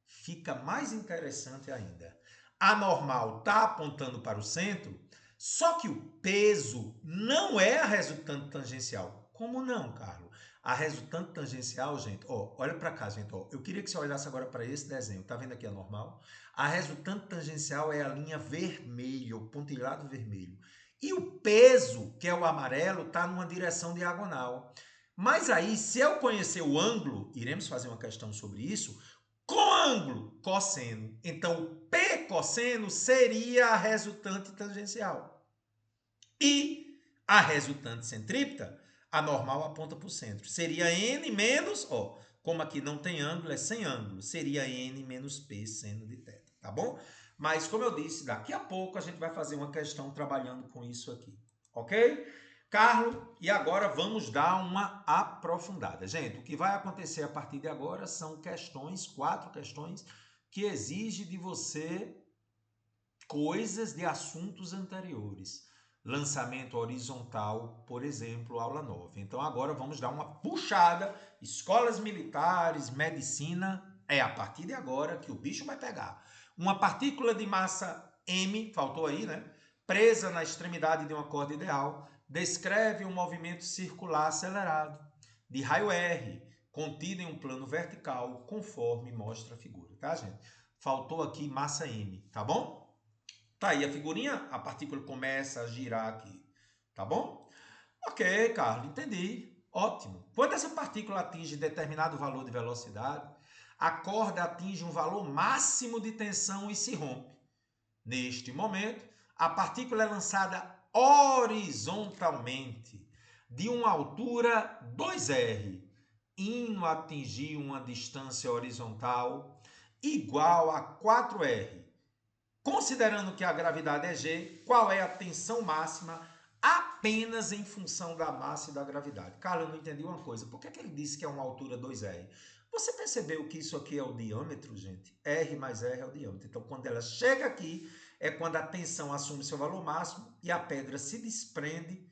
fica mais interessante ainda. A normal está apontando para o centro, só que o peso não é a resultante tangencial. Como não, Carlos? A resultante tangencial, gente, ó, olha para cá, gente, ó. Eu queria que você olhasse agora para esse desenho. Tá vendo aqui a normal? A resultante tangencial é a linha vermelha, o pontilhado vermelho. E o peso, que é o amarelo, está numa direção diagonal. Mas aí, se eu conhecer o ângulo, iremos fazer uma questão sobre isso, com ângulo cosseno. Então, o P cosseno seria a resultante tangencial. E a resultante centrípeta, a normal aponta para o centro. Seria N menos, ó, como aqui não tem ângulo, é sem ângulo, seria N menos P seno de θ, tá bom? Mas, como eu disse, daqui a pouco a gente vai fazer uma questão trabalhando com isso aqui, ok? Carlos, e agora vamos dar uma aprofundada. Gente, o que vai acontecer a partir de agora são questões, 4 questões, que exigem de você coisas de assuntos anteriores. Lançamento horizontal, por exemplo, aula 9. Então agora vamos dar uma puxada. Escolas militares, medicina, é a partir de agora que o bicho vai pegar. Uma partícula de massa m, faltou aí, né? Presa na extremidade de uma corda ideal, descreve um movimento circular acelerado de raio R, contido em um plano vertical, conforme mostra a figura, tá, gente? Faltou aqui massa m, tá bom? Tá aí a figurinha, a partícula começa a girar aqui, tá bom? Ok, Carlos, entendi. Ótimo. Quando essa partícula atinge determinado valor de velocidade, a corda atinge um valor máximo de tensão e se rompe. Neste momento, a partícula é lançada horizontalmente, de uma altura 2r, indo atingir uma distância horizontal igual a 4r. Considerando que a gravidade é G, qual é a tensão máxima apenas em função da massa e da gravidade? Carlos, eu não entendi uma coisa. Por que ele disse que é uma altura 2R? Você percebeu que isso aqui é o diâmetro, gente? R mais R é o diâmetro. Então, quando ela chega aqui, é quando a tensão assume seu valor máximo e a pedra se desprende,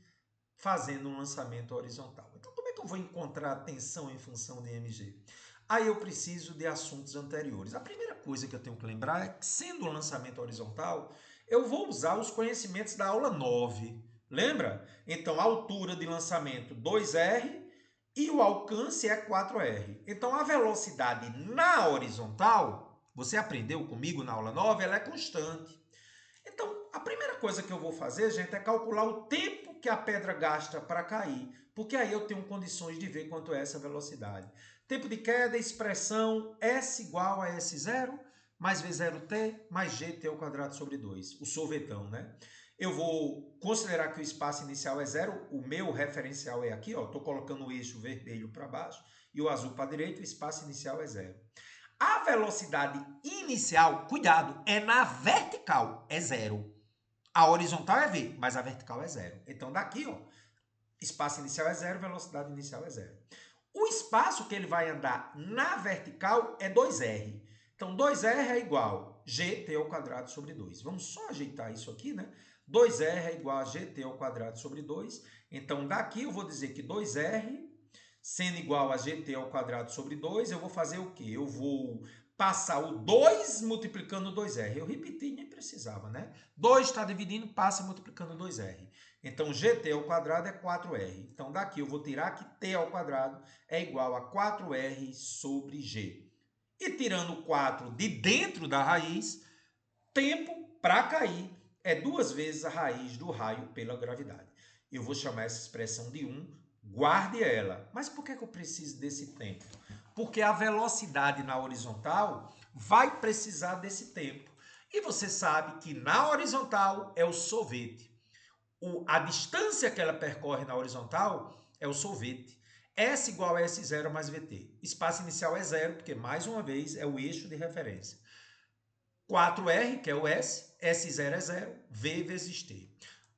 fazendo um lançamento horizontal. Então, como é que eu vou encontrar a tensão em função de mg? Aí eu preciso de assuntos anteriores. A primeira coisa que eu tenho que lembrar é que, sendo um lançamento horizontal, eu vou usar os conhecimentos da aula 9. Lembra? Então, a altura de lançamento 2r e o alcance é 4r. Então, a velocidade na horizontal, você aprendeu comigo na aula 9, ela é constante. Então, a primeira coisa que eu vou fazer, gente, é calcular o tempo que a pedra gasta para cair, porque aí eu tenho condições de ver quanto é essa velocidade. Tempo de queda, expressão S igual a S0 mais V0t mais GT ao quadrado sobre 2, o sorvetão, né? Eu vou considerar que o espaço inicial é zero, o meu referencial é aqui, ó, estou colocando o eixo vermelho para baixo e o azul para a direita, o espaço inicial é zero. A velocidade inicial, cuidado, é na vertical, é zero. A horizontal é v, mas a vertical é zero. Então, daqui, ó, espaço inicial é zero, velocidade inicial é zero. O espaço que ele vai andar na vertical é 2r. Então, 2r é igual a gt ao quadrado sobre 2. Vamos só ajeitar isso aqui, né? 2r é igual a gt ao quadrado sobre 2. Então, daqui eu vou dizer que 2r sendo igual a gt ao quadrado sobre 2, eu vou fazer o quê? Eu vou passar o 2 multiplicando 2r. Eu repeti, nem precisava, né? 2 está dividindo, passa multiplicando 2r. Então, gt ao quadrado é 4r. Então, daqui eu vou tirar que t ao quadrado é igual a 4r sobre g. E tirando 4 de dentro da raiz, tempo para cair é 2 vezes a raiz do raio pela gravidade. Eu vou chamar essa expressão de 1, guarde ela. Mas por que eu preciso desse tempo? Porque a velocidade na horizontal vai precisar desse tempo. E você sabe que na horizontal é o sorvete. A distância que ela percorre na horizontal é o sorvete. S igual a S0 mais VT. Espaço inicial é zero, porque mais uma vez é o eixo de referência. 4R, que é o S, S0 é 0, V vezes T.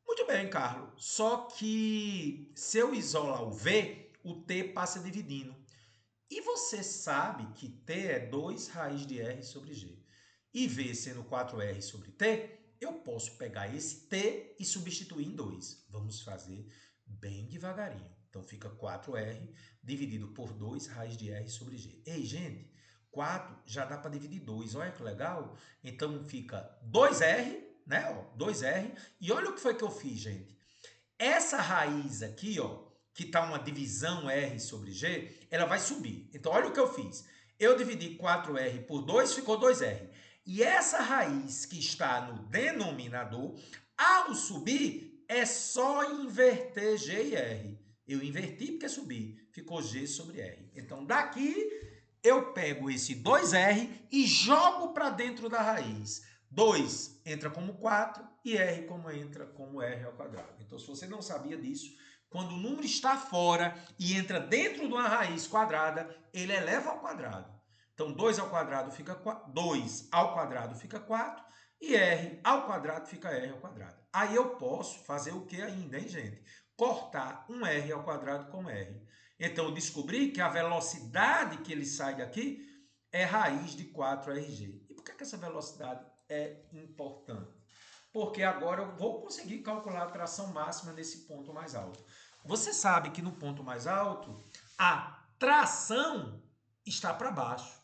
Muito bem, Carlos. Só que se eu isolar o V, o T passa dividindo. E você sabe que T é 2 raiz de R sobre G. E V sendo 4R sobre T, eu posso pegar esse T e substituir em 2. Vamos fazer bem devagarinho. Então fica 4R dividido por 2 raiz de R sobre G. Ei, gente, 4 já dá para dividir 2. Olha que legal. Então fica 2R, né? Ó, 2R. E olha o que foi que eu fiz, gente. Essa raiz aqui, ó, que está uma divisão R sobre G, ela vai subir. Então olha o que eu fiz. Eu dividi 4R por 2, ficou 2R. E essa raiz que está no denominador, ao subir, é só inverter G e R. Eu inverti porque subi. Ficou G sobre R. Então daqui eu pego esse 2R e jogo para dentro da raiz. 2 entra como 4 e R como entra como R ao quadrado. Então, se você não sabia disso, quando o número está fora e entra dentro de uma raiz quadrada, ele eleva ao quadrado. Então, 2 ao quadrado fica 4, 2 ao quadrado fica 4 e R ao quadrado fica R ao quadrado. Aí eu posso fazer o que ainda, hein, gente? Cortar um R ao quadrado com R. Então, eu descobri que a velocidade que ele sai daqui é raiz de 4RG. E por que essa velocidade é importante? Porque agora eu vou conseguir calcular a tração máxima nesse ponto mais alto. Você sabe que no ponto mais alto, a tração está para baixo.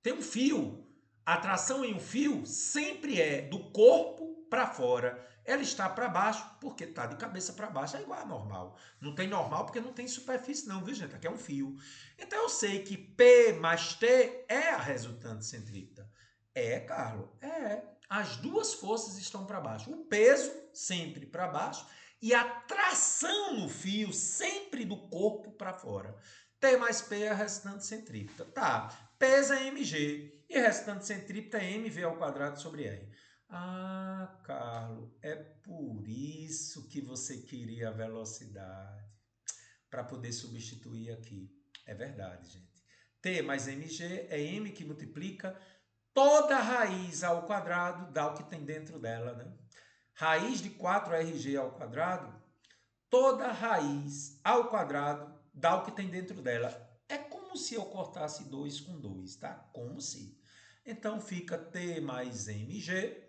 Tem um fio. A tração em um fio sempre é do corpo para fora. Ela está para baixo porque está de cabeça para baixo. É igual a normal. Não tem normal porque não tem superfície não, viu, gente? Aqui é um fio. Então eu sei que P mais T é a resultante centrípeta. É, Carlos? É. As duas forças estão para baixo. O peso sempre para baixo e a tração no fio sempre do corpo para fora. T mais P é a restante centrípeta. Tá. Peso é mg e restante centrípeta é mv ao quadrado sobre r. Ah, Carlos, é por isso que você queria a velocidade. Para poder substituir aqui. É verdade, gente. T mais mg é m que multiplica toda raiz ao quadrado dá o que tem dentro dela, né? Raiz de 4RG ao quadrado, toda raiz ao quadrado dá o que tem dentro dela. É como se eu cortasse 2 com 2, tá? Como se. Então fica T mais mg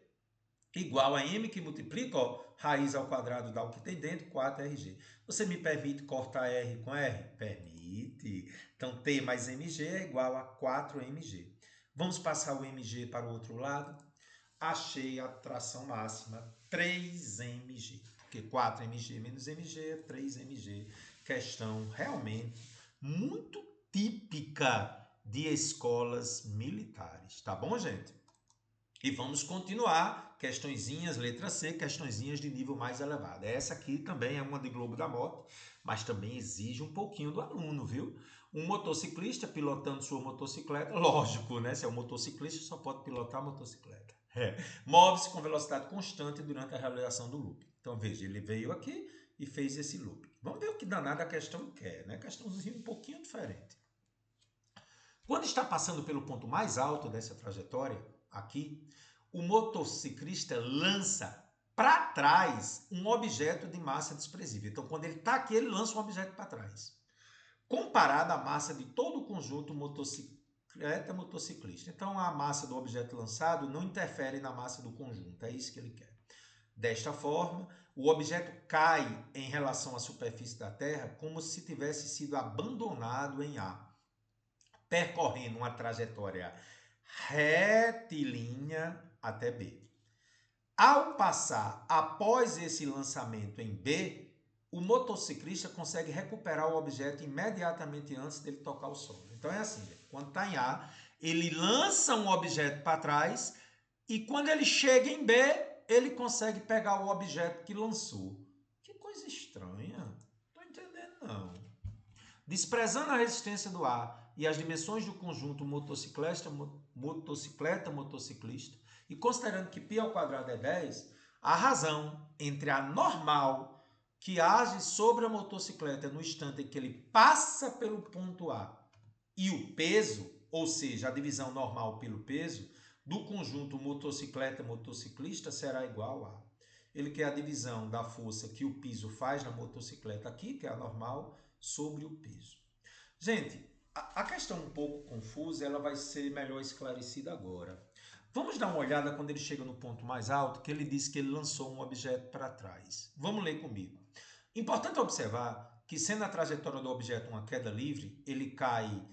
igual a m que multiplica, ó, raiz ao quadrado dá o que tem dentro, 4RG. Você me permite cortar R com R? Permite. Então T mais mg é igual a 4mg. Vamos passar o mg para o outro lado. Achei a tração máxima 3mg. Porque 4mg menos mg é 3mg. Questão realmente muito típica de escolas militares. Tá bom, gente? E vamos continuar, questõezinhas, letra C, questõezinhas de nível mais elevado. Essa aqui também é uma de Globo da Morte, mas também exige um pouquinho do aluno, viu? Um motociclista pilotando sua motocicleta, lógico, né? Se é um motociclista, só pode pilotar a motocicleta. Move-se com velocidade constante durante a realização do loop. Então, veja, ele veio aqui e fez esse loop. Vamos ver o que danada a questão quer, né? Questãozinha um pouquinho diferente. Quando está passando pelo ponto mais alto dessa trajetória, aqui, o motociclista lança para trás um objeto de massa desprezível. Então, quando ele está aqui, ele lança um objeto para trás. Comparado à massa de todo o conjunto motociclista. Então, a massa do objeto lançado não interfere na massa do conjunto. É isso que ele quer. Desta forma, o objeto cai em relação à superfície da Terra como se tivesse sido abandonado em A, percorrendo uma trajetória retilínea até B. Ao passar após esse lançamento em B, o motociclista consegue recuperar o objeto imediatamente antes dele tocar o solo. Então é assim, quando está em A, ele lança um objeto para trás e quando ele chega em B, ele consegue pegar o objeto que lançou. Que coisa estranha. Não estou entendendo não. Desprezando a resistência do ar e as dimensões do conjunto motocicleta-motociclista, e considerando que π ao quadrado é 10, a razão entre a normal que age sobre a motocicleta no instante em que ele passa pelo ponto A e o peso, ou seja, a divisão normal pelo peso, do conjunto motocicleta-motociclista será igual a. Ele quer a divisão da força que o piso faz na motocicleta aqui, que é a normal, sobre o peso. Gente, a questão um pouco confusa, ela vai ser melhor esclarecida agora. Vamos dar uma olhada quando ele chega no ponto mais alto, que ele diz que ele lançou um objeto para trás. Vamos ler comigo. Importante observar que, sendo a trajetória do objeto uma queda livre, ele cai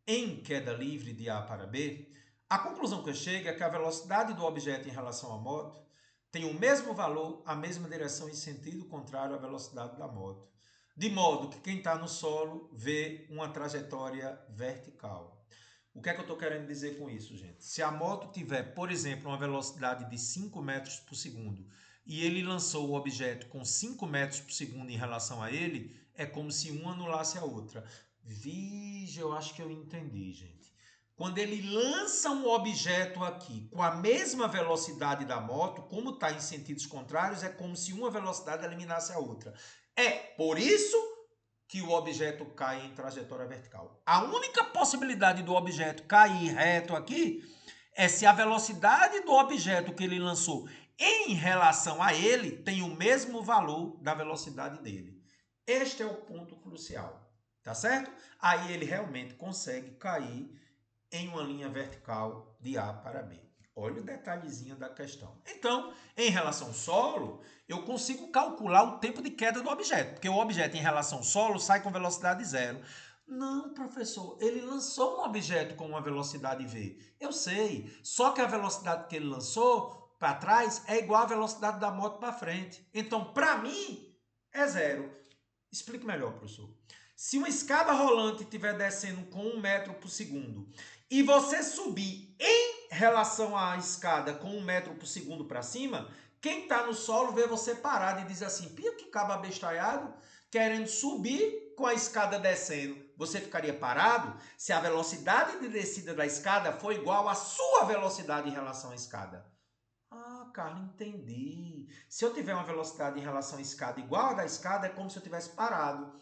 em queda livre de A para B, a conclusão que eu chego é que a velocidade do objeto em relação à moto tem o mesmo valor, a mesma direção e sentido contrário à velocidade da moto. De modo que quem está no solo vê uma trajetória vertical. O que é que eu estou querendo dizer com isso, gente? Se a moto tiver, por exemplo, uma velocidade de 5 metros por segundo e ele lançou o objeto com 5 metros por segundo em relação a ele, é como se uma anulasse a outra. Vige, eu acho que eu entendi, gente. Quando ele lança um objeto aqui com a mesma velocidade da moto, como está em sentidos contrários, é como se uma velocidade eliminasse a outra. É por isso que o objeto cai em trajetória vertical. A única possibilidade do objeto cair reto aqui é se a velocidade do objeto que ele lançou em relação a ele tem o mesmo valor da velocidade dele. Este é o ponto crucial, tá certo? Aí ele realmente consegue cair em uma linha vertical de A para B. Olha o detalhezinho da questão. Então, em relação ao solo, eu consigo calcular o tempo de queda do objeto, porque o objeto em relação ao solo sai com velocidade zero. Não, professor, ele lançou um objeto com uma velocidade V. Eu sei, só que a velocidade que ele lançou para trás é igual à velocidade da moto para frente. Então, para mim, é zero. Explique melhor, professor. Se uma escada rolante estiver descendo com 1 metro por segundo e você subir em relação à escada com 1 metro por segundo para cima, quem está no solo vê você parado e diz assim, pia que cabo abestalhado, querendo subir com a escada descendo. Você ficaria parado se a velocidade de descida da escada for igual à sua velocidade em relação à escada. Ah, Carlos, entendi. Se eu tiver uma velocidade em relação à escada igual à da escada, é como se eu tivesse parado.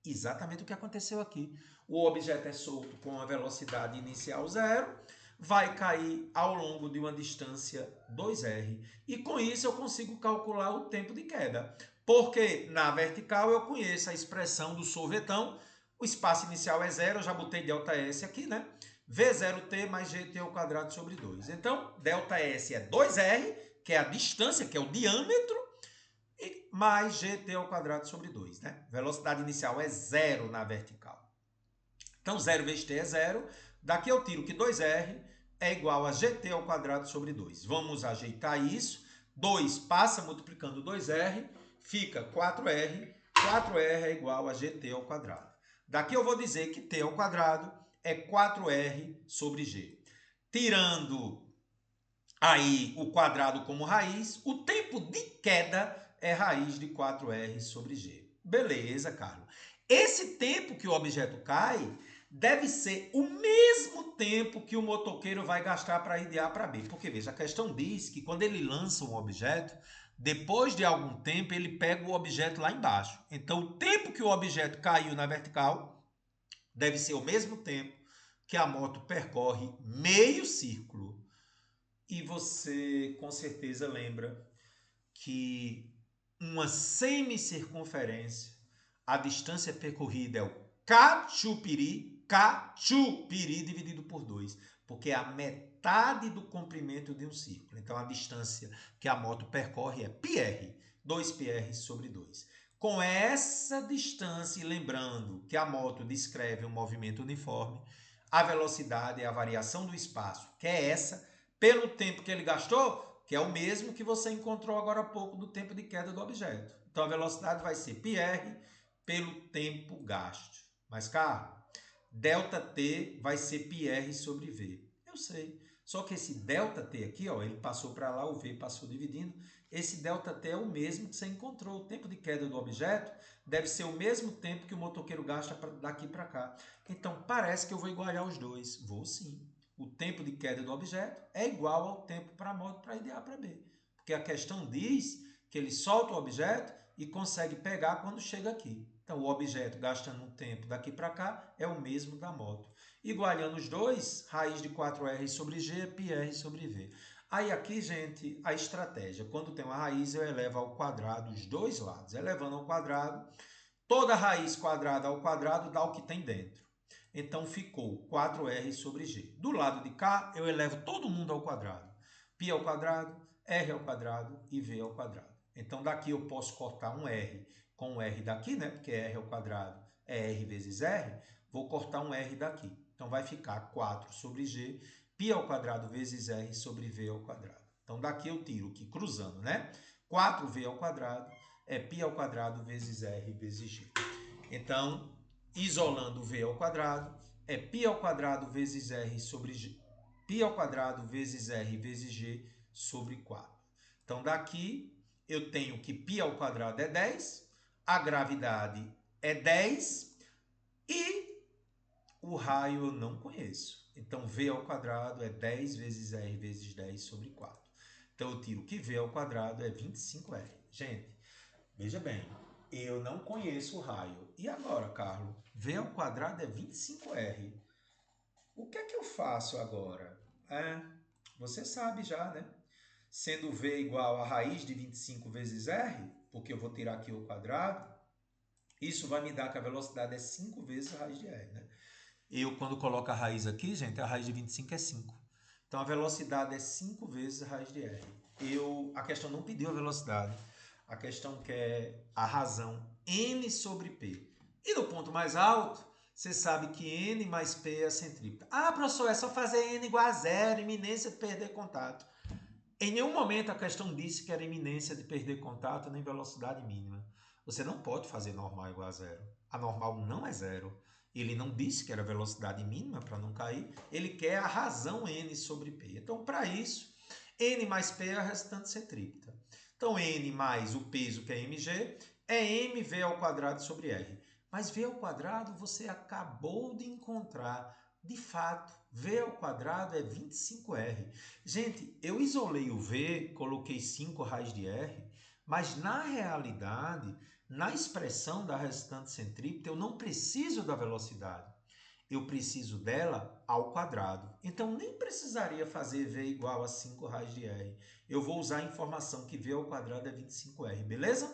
Exatamente o que aconteceu aqui. O objeto é solto com a velocidade inicial zero, vai cair ao longo de uma distância 2r. E com isso eu consigo calcular o tempo de queda. Porque na vertical eu conheço a expressão do sorvetão, o espaço inicial é zero, eu já botei ΔS aqui, né? V0t mais gt ao quadrado sobre 2. Então, ΔS é 2r, que é a distância, que é o diâmetro, mais gt ao quadrado sobre 2, né? Velocidade inicial é zero na vertical. Então, 0 vezes t é zero. Daqui eu tiro que 2r é igual a gt ao quadrado sobre 2. Vamos ajeitar isso. 2 passa multiplicando 2r, fica 4r. 4r é igual a gt ao quadrado. Daqui eu vou dizer que t ao quadrado é 4r sobre g. Tirando aí o quadrado como raiz, o tempo de queda é raiz de 4r sobre g. Beleza, Carlos. Esse tempo que o objeto cai deve ser o mesmo tempo que o motoqueiro vai gastar para ir de A para B. Porque, veja, a questão diz que quando ele lança um objeto, depois de algum tempo, ele pega o objeto lá embaixo. Então, o tempo que o objeto caiu na vertical deve ser o mesmo tempo que a moto percorre meio círculo. E você com certeza lembra que uma semicircunferência, a distância percorrida é o cachupiri dividido por 2, porque é a metade do comprimento de um círculo. Então a distância que a moto percorre é πr, 2πr sobre 2. Com essa distância, e lembrando que a moto descreve um movimento uniforme, a velocidade é a variação do espaço, que é essa, pelo tempo que ele gastou, que é o mesmo que você encontrou agora há pouco do tempo de queda do objeto. Então a velocidade vai ser πr pelo tempo gasto. Mas, Carlos, ΔT vai ser πr sobre v. Eu sei. Só que esse ΔT aqui, ó, ele passou para lá, o v passou dividindo. Esse ΔT é o mesmo que você encontrou. O tempo de queda do objeto deve ser o mesmo tempo que o motoqueiro gasta daqui para cá. Então parece que eu vou igualar os dois. Vou sim. O tempo de queda do objeto é igual ao tempo para a moto para ir de A para B. Porque a questão diz que ele solta o objeto e consegue pegar quando chega aqui. Então, o objeto gastando um tempo daqui para cá é o mesmo da moto. Igualando os dois, raiz de 4r sobre g é πr sobre v. Aí aqui, gente, a estratégia. Quando tem uma raiz, eu elevo ao quadrado os dois lados. Elevando ao quadrado, toda raiz quadrada ao quadrado dá o que tem dentro. Então, ficou 4r sobre g. Do lado de cá, eu elevo todo mundo ao quadrado. Π ao quadrado, r ao quadrado e v ao quadrado. Então, daqui eu posso cortar um r com um r daqui, né? Porque r ao quadrado é r vezes r. Vou cortar um r daqui. Então vai ficar 4 sobre G, π ao quadrado vezes R sobre V ao quadrado. Então daqui eu tiro que cruzando, né? 4V ao quadrado é π ao quadrado vezes R vezes G. Então, isolando V ao quadrado, é π ao quadrado vezes R sobre G. Π ao quadrado vezes R vezes G sobre 4. Então daqui eu tenho que π ao quadrado é 10, a gravidade é 10 e o raio eu não conheço. Então, V ao quadrado é 10 vezes R vezes 10 sobre 4. Então, eu tiro que V ao quadrado é 25R. Gente, veja bem, eu não conheço o raio. E agora, Carlos? V ao quadrado é 25R. O que é que eu faço agora? Você sabe já, né? Sendo V igual a raiz de 25 vezes R, porque eu vou tirar aqui o quadrado, isso vai me dar que a velocidade é 5 vezes a raiz de R, né? Eu, quando coloco a raiz aqui, gente, a raiz de 25 é 5. Então, a velocidade é 5 vezes a raiz de R. A questão não pediu a velocidade. A questão quer a razão N sobre P. E no ponto mais alto, você sabe que N mais P é a centrípeta. Ah, professor, é só fazer N igual a zero, iminência de perder contato. Em nenhum momento a questão disse que era iminência de perder contato nem velocidade mínima. Você não pode fazer normal igual a zero. A normal não é zero. Ele não disse que era velocidade mínima para não cair. Ele quer a razão N sobre P. Então, para isso, N mais P é a restante centrípeta. Então, N mais o peso, que é mg, é mv ao quadrado sobre R. Mas v ao quadrado você acabou de encontrar. De fato, v ao quadrado é 25R. Gente, eu isolei o v, coloquei 5 raiz de R, mas na realidade, na expressão da restante centrípeta, eu não preciso da velocidade. Eu preciso dela ao quadrado. Então, nem precisaria fazer v igual a 5 raiz de R. Eu vou usar a informação que v ao quadrado é 25R, beleza?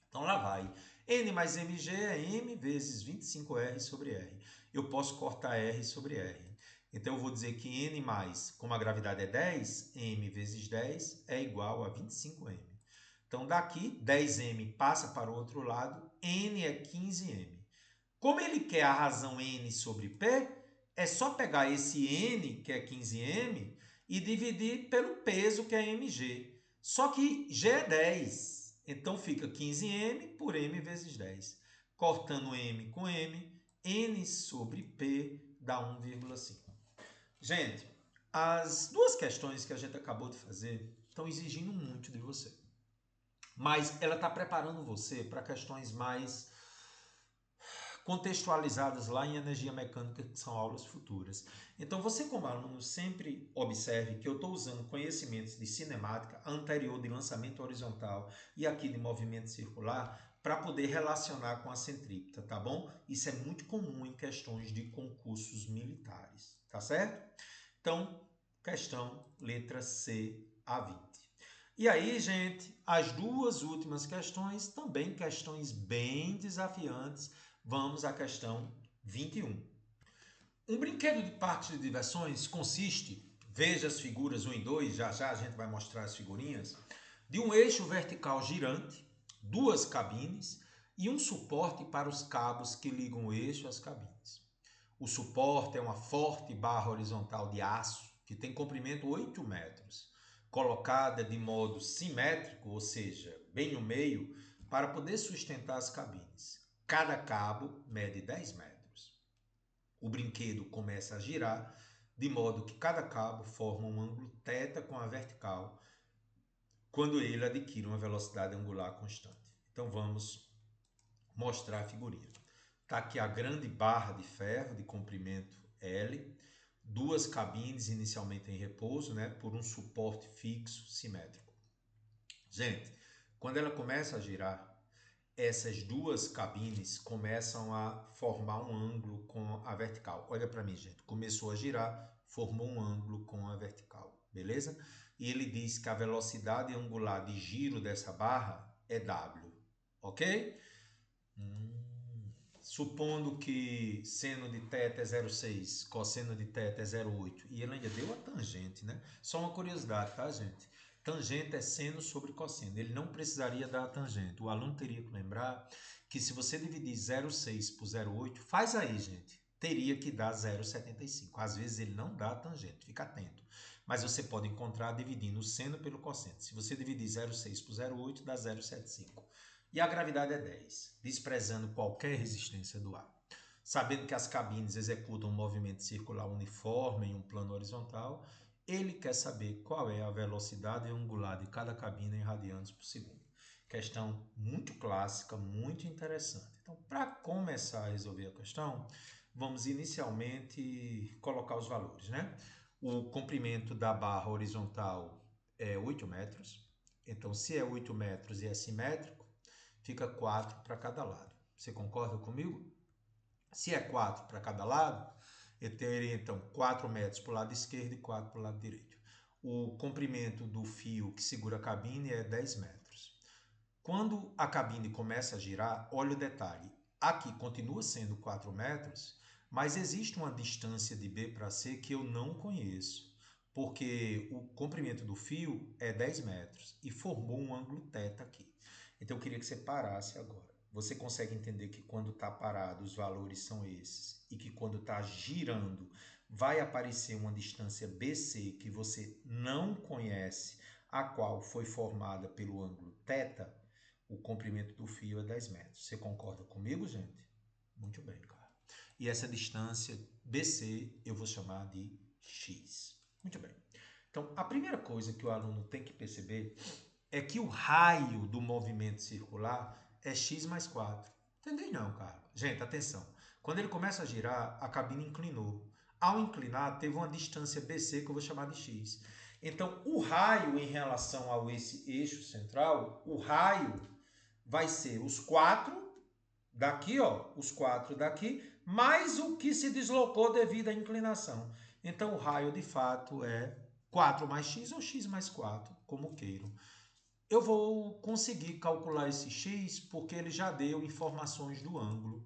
Então, lá vai. N mais mg é m vezes 25R sobre R. Eu posso cortar R sobre R. Então, eu vou dizer que N mais, como a gravidade é 10, m vezes 10 é igual a 25M. Então, daqui, 10M passa para o outro lado, N é 15M. Como ele quer a razão N sobre P, é só pegar esse N, que é 15M, e dividir pelo peso, que é mg. Só que G é 10, então fica 15M por M vezes 10. Cortando M com M, N sobre P dá 1,5. Gente, as duas questões que a gente acabou de fazer estão exigindo muito de você. Mas ela está preparando você para questões mais contextualizadas lá em energia mecânica, que são aulas futuras. Então, você como aluno sempre observe que eu estou usando conhecimentos de cinemática anterior de lançamento horizontal e aqui de movimento circular para poder relacionar com a centrípeta, tá bom? Isso é muito comum em questões de concursos militares, tá certo? Então, questão letra C a 20. E aí, gente, as duas últimas questões, também questões bem desafiantes. Vamos à questão 21. Um brinquedo de parque de diversões consiste, veja as figuras 1 e 2, já já a gente vai mostrar as figurinhas, de um eixo vertical girante, duas cabines e um suporte para os cabos que ligam o eixo às cabines. O suporte é uma forte barra horizontal de aço que tem comprimento 8 metros, colocada de modo simétrico, ou seja, bem no meio, para poder sustentar as cabines. Cada cabo mede 10 metros. O brinquedo começa a girar, de modo que cada cabo forma um ângulo θ com a vertical, quando ele adquire uma velocidade angular constante. Então vamos mostrar a figurinha. Está aqui a grande barra de ferro de comprimento L, duas cabines inicialmente em repouso, né, por um suporte fixo simétrico. Gente, quando ela começa a girar, essas duas cabines começam a formar um ângulo com a vertical. Olha para mim, gente. Começou a girar, formou um ângulo com a vertical, beleza? E ele diz que a velocidade angular de giro dessa barra é W, ok? Supondo que seno de θ é 0,6, cosseno de θ é 0,8, e ele ainda deu a tangente, né? Só uma curiosidade, tá, gente? Tangente é seno sobre cosseno. Ele não precisaria dar a tangente. O aluno teria que lembrar que se você dividir 0,6 por 0,8, faz aí, gente. teria que dar 0,75. Às vezes ele não dá tangente, fica atento. Mas você pode encontrar dividindo o seno pelo cosseno. Se você dividir 0,6 por 0,8, dá 0,75. E a gravidade é 10, desprezando qualquer resistência do ar. Sabendo que as cabines executam um movimento circular uniforme em um plano horizontal, ele quer saber qual é a velocidade angular de cada cabina em radianos por segundo. Questão muito clássica, muito interessante. Então, para começar a resolver a questão, vamos inicialmente colocar os valores, né? O comprimento da barra horizontal é 8 metros. Então, se é 8 metros e é simétrico, fica 4 para cada lado. Você concorda comigo? Se é 4 para cada lado, eu teria então 4 metros para o lado esquerdo e 4 para o lado direito. O comprimento do fio que segura a cabine é 10 metros. Quando a cabine começa a girar, olha o detalhe. Aqui continua sendo 4 metros, mas existe uma distância de B para C que eu não conheço, porque o comprimento do fio é 10 metros e formou um ângulo θ aqui. Então eu queria que você parasse agora. Você consegue entender que quando está parado os valores são esses e que quando está girando vai aparecer uma distância BC que você não conhece, a qual foi formada pelo ângulo θ? O comprimento do fio é 10 metros. Você concorda comigo, gente? Muito bem, cara. E essa distância BC eu vou chamar de x. Muito bem. Então, a primeira coisa que o aluno tem que perceber é que o raio do movimento circular é x mais 4. Entendeu não, cara? Gente, atenção. Quando ele começa a girar, a cabine inclinou. Ao inclinar, teve uma distância BC que eu vou chamar de x. Então, o raio em relação a esse eixo central, o raio vai ser os 4 daqui, ó, os 4 daqui, mais o que se deslocou devido à inclinação. Então, o raio, de fato, é 4 mais x ou x mais 4, como queiram. Eu vou conseguir calcular esse x porque ele já deu informações do ângulo.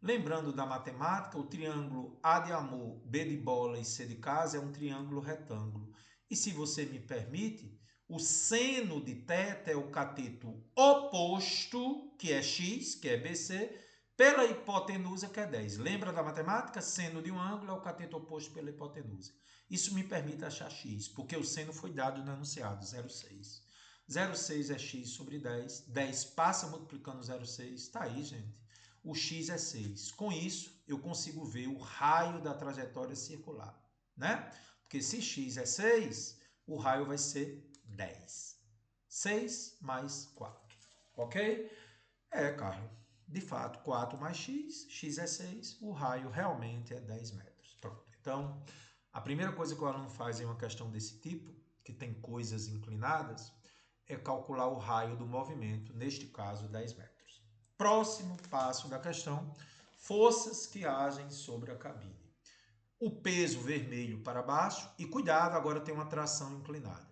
Lembrando da matemática, o triângulo A de amor, B de bola e C de casa é um triângulo retângulo. E se você me permite, o seno de θ é o cateto oposto, que é x, que é BC, pela hipotenusa, que é 10. Lembra da matemática? Seno de um ângulo é o cateto oposto pela hipotenusa. Isso me permite achar x, porque o seno foi dado no enunciado, 0,6. 0,6 é x sobre 10. 10 passa multiplicando 0,6. Está aí, gente. O x é 6. Com isso, eu consigo ver o raio da trajetória circular, né? Porque se x é 6, o raio vai ser 10. 6 mais 4. Ok? É, Carlos. De fato, 4 mais x é 6, o raio realmente é 10 metros. Pronto. Então, a primeira coisa que o aluno faz em uma questão desse tipo, que tem coisas inclinadas, é calcular o raio do movimento, neste caso 10 metros. Próximo passo da questão, forças que agem sobre a cabine. O peso vermelho para baixo e cuidado, agora tem uma tração inclinada.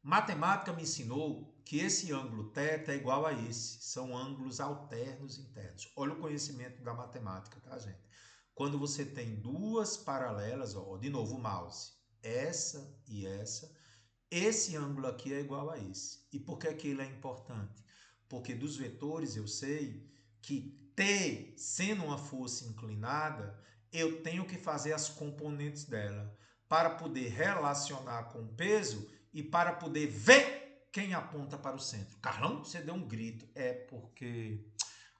Matemática me ensinou que esse ângulo θ é igual a esse, são ângulos alternos internos. Olha o conhecimento da matemática, tá, gente? Quando você tem duas paralelas, ó, de novo o mouse, essa e essa, esse ângulo aqui é igual a esse. E por que que ele é importante? Porque dos vetores eu sei que T, sendo uma força inclinada, eu tenho que fazer as componentes dela para poder relacionar com o peso e para poder ver quem aponta para o centro. Carlão, você deu um grito. É porque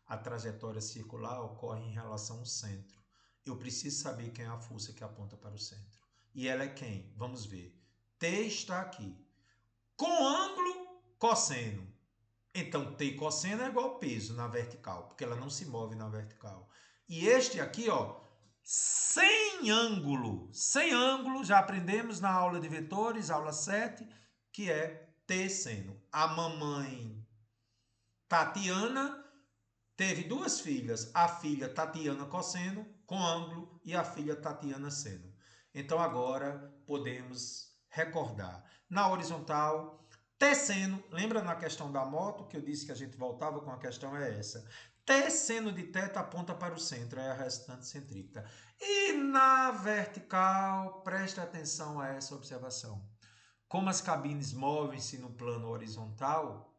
a trajetória circular ocorre em relação ao centro. Eu preciso saber quem é a força que aponta para o centro. E ela é quem? Vamos ver. T está aqui. Com ângulo cosseno. Então, T cosseno é igual peso na vertical, porque ela não se move na vertical. E este aqui, ó, sem ângulo. Sem ângulo, já aprendemos na aula de vetores, aula 7, que é T seno. A mamãe Tatiana teve duas filhas, a filha Tatiana cosseno, com ângulo, e a filha Tatiana seno. Então, agora podemos recordar. Na horizontal, T seno, lembra na questão da moto que eu disse que a gente voltava com a questão é essa. T seno de θ aponta para o centro, é a restante centrípeta. E na vertical, preste atenção a essa observação. Como as cabines movem-se no plano horizontal,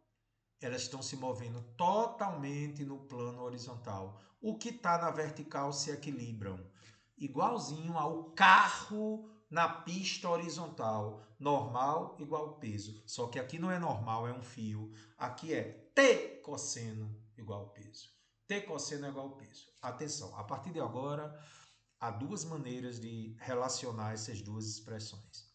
elas estão se movendo totalmente no plano horizontal. O que está na vertical se equilibram, igualzinho ao carro na pista horizontal. Normal igual peso. Só que aqui não é normal, é um fio. Aqui é T cosseno igual peso. T cosseno é igual peso. Atenção, a partir de agora, há duas maneiras de relacionar essas duas expressões.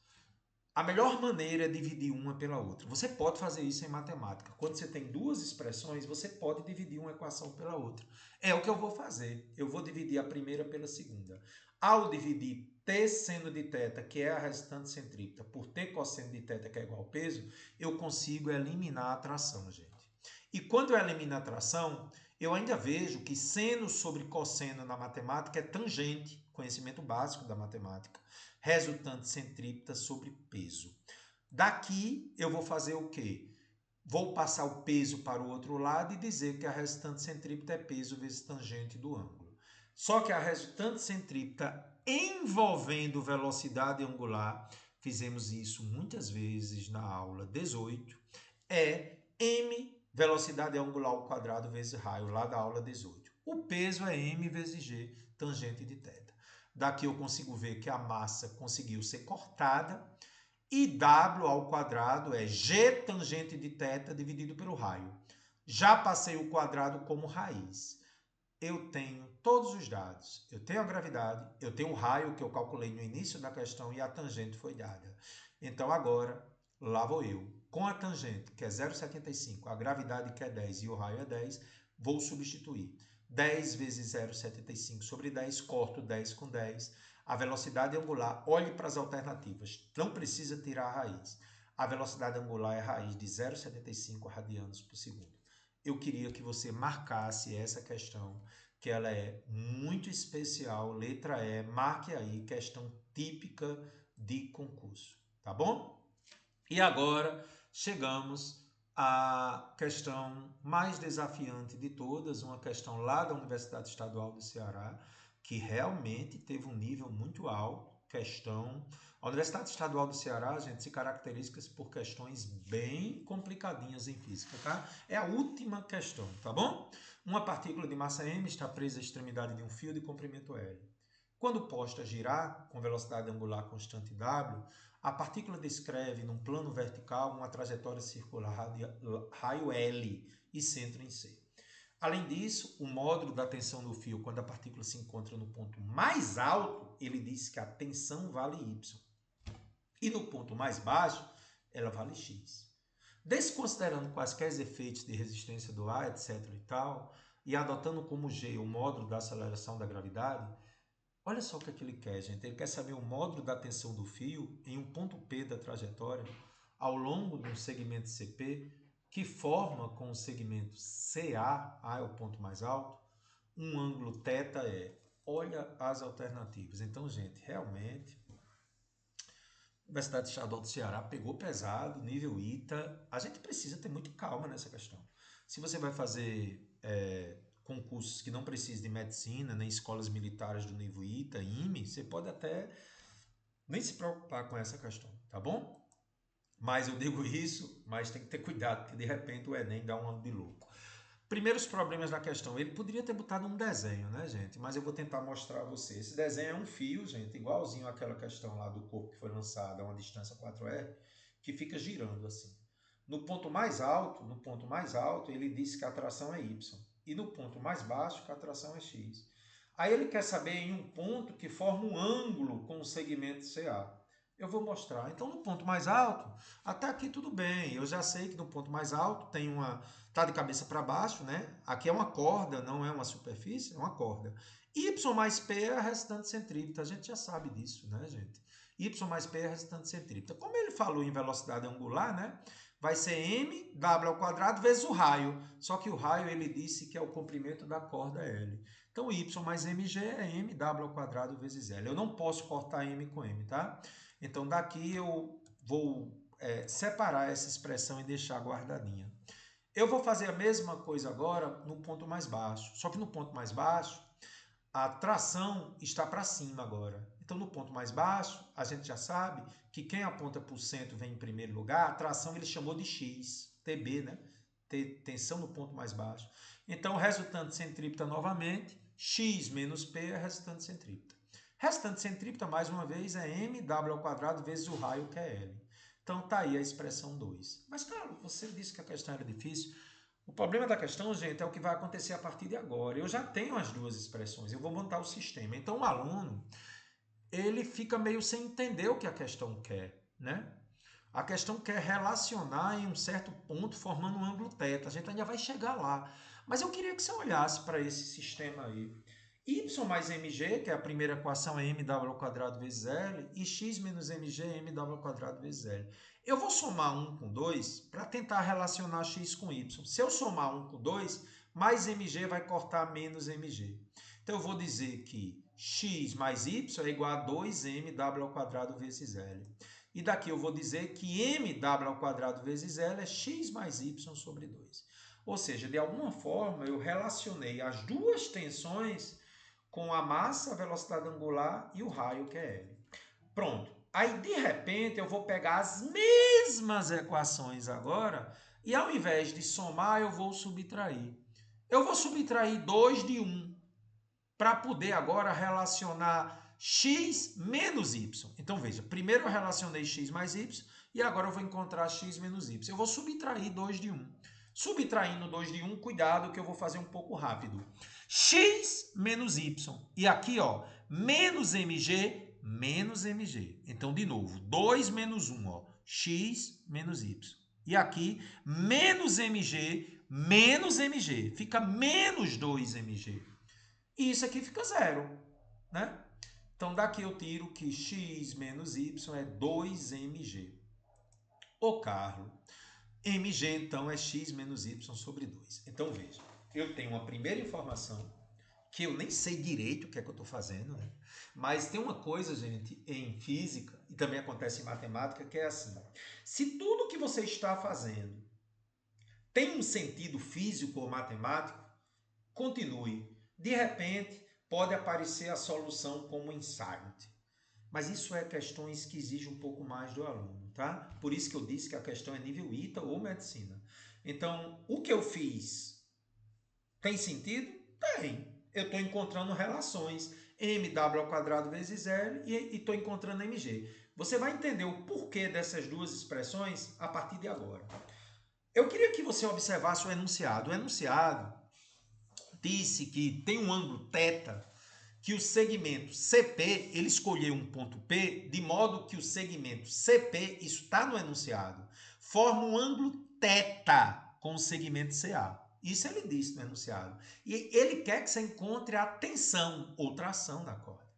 A melhor maneira é dividir uma pela outra. Você pode fazer isso em matemática. Quando você tem duas expressões, você pode dividir uma equação pela outra. É o que eu vou fazer. Eu vou dividir a primeira pela segunda. Ao dividir t seno de θ, que é a resultante centrípeta, por t cosseno de θ, que é igual ao peso, eu consigo eliminar a tração, gente. E quando eu elimino a tração, eu ainda vejo que seno sobre cosseno na matemática é tangente, conhecimento básico da matemática. Resultante centrípeta sobre peso. Daqui eu vou fazer o quê? Vou passar o peso para o outro lado e dizer que a resultante centrípeta é peso vezes tangente do ângulo. Só que a resultante centrípeta envolvendo velocidade angular, fizemos isso muitas vezes na aula 18, é m velocidade angular ao quadrado vezes raio, lá da aula 18. O peso é m vezes g, tangente de θ. Daqui eu consigo ver que a massa conseguiu ser cortada e W ao quadrado é G tangente de θ dividido pelo raio. Já passei o quadrado como raiz. Eu tenho todos os dados. Eu tenho a gravidade, eu tenho o raio que eu calculei no início da questão e a tangente foi dada. Então agora, lá vou eu. Com a tangente, que é 0,75, a gravidade que é 10 e o raio é 10, vou substituir. 10 vezes 0,75 sobre 10, corto 10 com 10. A velocidade angular, olhe para as alternativas, não precisa tirar a raiz. A velocidade angular é a raiz de 0,75 radianos por segundo. Eu queria que você marcasse essa questão, que ela é muito especial, letra E, marque aí, questão típica de concurso, tá bom? E agora chegamos à questão mais desafiante de todas, uma questão lá da Universidade Estadual do Ceará, que realmente teve um nível muito alto, questão... A Universidade Estadual do Ceará, gente, se caracteriza por questões bem complicadinhas em física, tá? É a última questão, tá bom? Uma partícula de massa m está presa à extremidade de um fio de comprimento L. Quando posta a girar, com velocidade angular constante w, a partícula descreve num plano vertical uma trajetória circular raio L e centro em C. Além disso, o módulo da tensão do fio, quando a partícula se encontra no ponto mais alto, ele diz que a tensão vale Y. E no ponto mais baixo, ela vale X. Desconsiderando quaisquer efeitos de resistência do ar, etc. e tal, e adotando como G o módulo da aceleração da gravidade, olha só o que é que ele quer, gente. Ele quer saber o módulo da tensão do fio em um ponto P da trajetória ao longo de um segmento CP que forma com o segmento CA, A é o ponto mais alto, um ângulo θ é. Olha as alternativas. Então, gente, realmente, a Universidade Estadual do Ceará pegou pesado, nível ITA. A gente precisa ter muito calma nessa questão. Se você vai fazer concursos que não precisam de medicina, nem escolas militares do nível ITA, IME, você pode até nem se preocupar com essa questão, tá bom? Mas eu digo isso, mas tem que ter cuidado, porque de repente o Enem dá um ano de louco. Primeiros problemas da questão, ele poderia ter botado um desenho, né, gente? Mas eu vou tentar mostrar a você. Esse desenho é um fio, gente, igualzinho àquela questão lá do corpo que foi lançado a uma distância 4R, que fica girando assim. No ponto mais alto, ele diz que a tração é Y. E no ponto mais baixo, que a tração é X. Aí ele quer saber em um ponto que forma um ângulo com o segmento CA. Eu vou mostrar. Então, no ponto mais alto, até aqui tudo bem. Eu já sei que no ponto mais alto tem uma... Tá de cabeça para baixo, né? Aqui é uma corda, não é uma superfície, é uma corda. Y mais P é a restante centrípeta. A gente já sabe disso, né, gente? Y mais P é a restante centrípeta. Como ele falou em velocidade angular, né? Vai ser m w ao quadrado vezes o raio. Só que o raio ele disse que é o comprimento da corda L. Então, y mais mg é m w ao quadrado vezes L. Eu não posso cortar m com m, tá? Então, daqui eu vou separar essa expressão e deixar guardadinha. Eu vou fazer a mesma coisa agora no ponto mais baixo. Só que no ponto mais baixo, a tração está para cima agora. Então, no ponto mais baixo, a gente já sabe que quem aponta para o centro vem em primeiro lugar. A tração ele chamou de X, TB, né? ter tensão no ponto mais baixo. Então, resultante centrípeta novamente, x menos p é resultante centrípeta. Restante centrípeta, mais uma vez, é mw² vezes o raio, que é L. Então, está aí a expressão 2. Mas, Carlos, você disse que a questão era difícil. O problema da questão, gente, é o que vai acontecer a partir de agora. Eu já tenho as duas expressões, eu vou montar o sistema. Então, o aluno, ele fica meio sem entender o que a questão quer, né? A questão quer relacionar em um certo ponto, formando um ângulo θ. A gente ainda vai chegar lá. Mas eu queria que você olhasse para esse sistema aí. Y mais mg, que é a primeira equação, é mw² vezes L, e x menos mg é mw² vezes L. Eu vou somar 1 com 2 para tentar relacionar x com y. Se eu somar 1 com 2, mais mg vai cortar menos mg. Então, eu vou dizer que x mais y é igual a 2mw² vezes L. E daqui eu vou dizer que mw² vezes L é x mais y sobre 2. Ou seja, de alguma forma, eu relacionei as duas tensões com a massa, a velocidade angular e o raio, que é L. Pronto. Aí, de repente, eu vou pegar as mesmas equações agora e, ao invés de somar, eu vou subtrair. Eu vou subtrair 2 de 1 para poder agora relacionar x menos y. Então, veja, primeiro eu relacionei x mais y e agora eu vou encontrar x menos y. Eu vou subtrair 2 de 1. Subtraindo 2 de 1, cuidado que eu vou fazer um pouco rápido. X menos Y. E aqui, ó, menos mg, menos mg. Então, de novo, 2 menos 1, ó, x menos Y. E aqui, menos mg, menos mg. Fica menos 2mg. E isso aqui fica zero, né? Então, daqui eu tiro que x menos y é 2mg. Ô, Carlos, mg, então, é x menos y sobre 2. Então, veja, eu tenho uma primeira informação, que eu nem sei direito o que é que eu estou fazendo, né? Mas tem uma coisa, gente, em física, e também acontece em matemática, que é assim. Se tudo que você está fazendo tem um sentido físico ou matemático, continue. De repente, pode aparecer a solução como insight. Mas isso é questões que exigem um pouco mais do aluno, tá? Por isso que eu disse que a questão é nível ITA ou medicina. Então, o que eu fiz tem sentido? Tem. Eu estou encontrando relações mw² vezes L e estou encontrando mg. Você vai entender o porquê dessas duas expressões a partir de agora. Eu queria que você observasse o enunciado. O enunciado disse que tem um ângulo θ, que o segmento CP, ele escolheu um ponto P, de modo que o segmento CP, isso está no enunciado, forma um ângulo θ com o segmento CA. Isso ele disse no enunciado. E ele quer que você encontre a tensão ou tração da corda.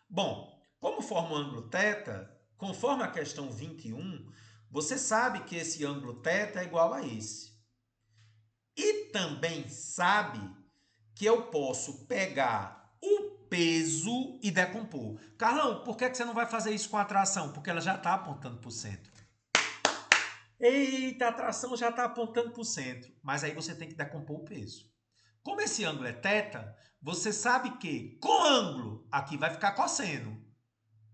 Bom, como forma um ângulo θ, conforme a questão 21, você sabe que esse ângulo θ é igual a esse. E também sabe que eu posso pegar o peso e decompor. Carlão, por que você não vai fazer isso com a tração? Porque ela já está apontando para o centro. Eita, a tração já está apontando para o centro. Mas aí você tem que decompor o peso. Como esse ângulo é θ, você sabe que com ângulo aqui vai ficar cosseno.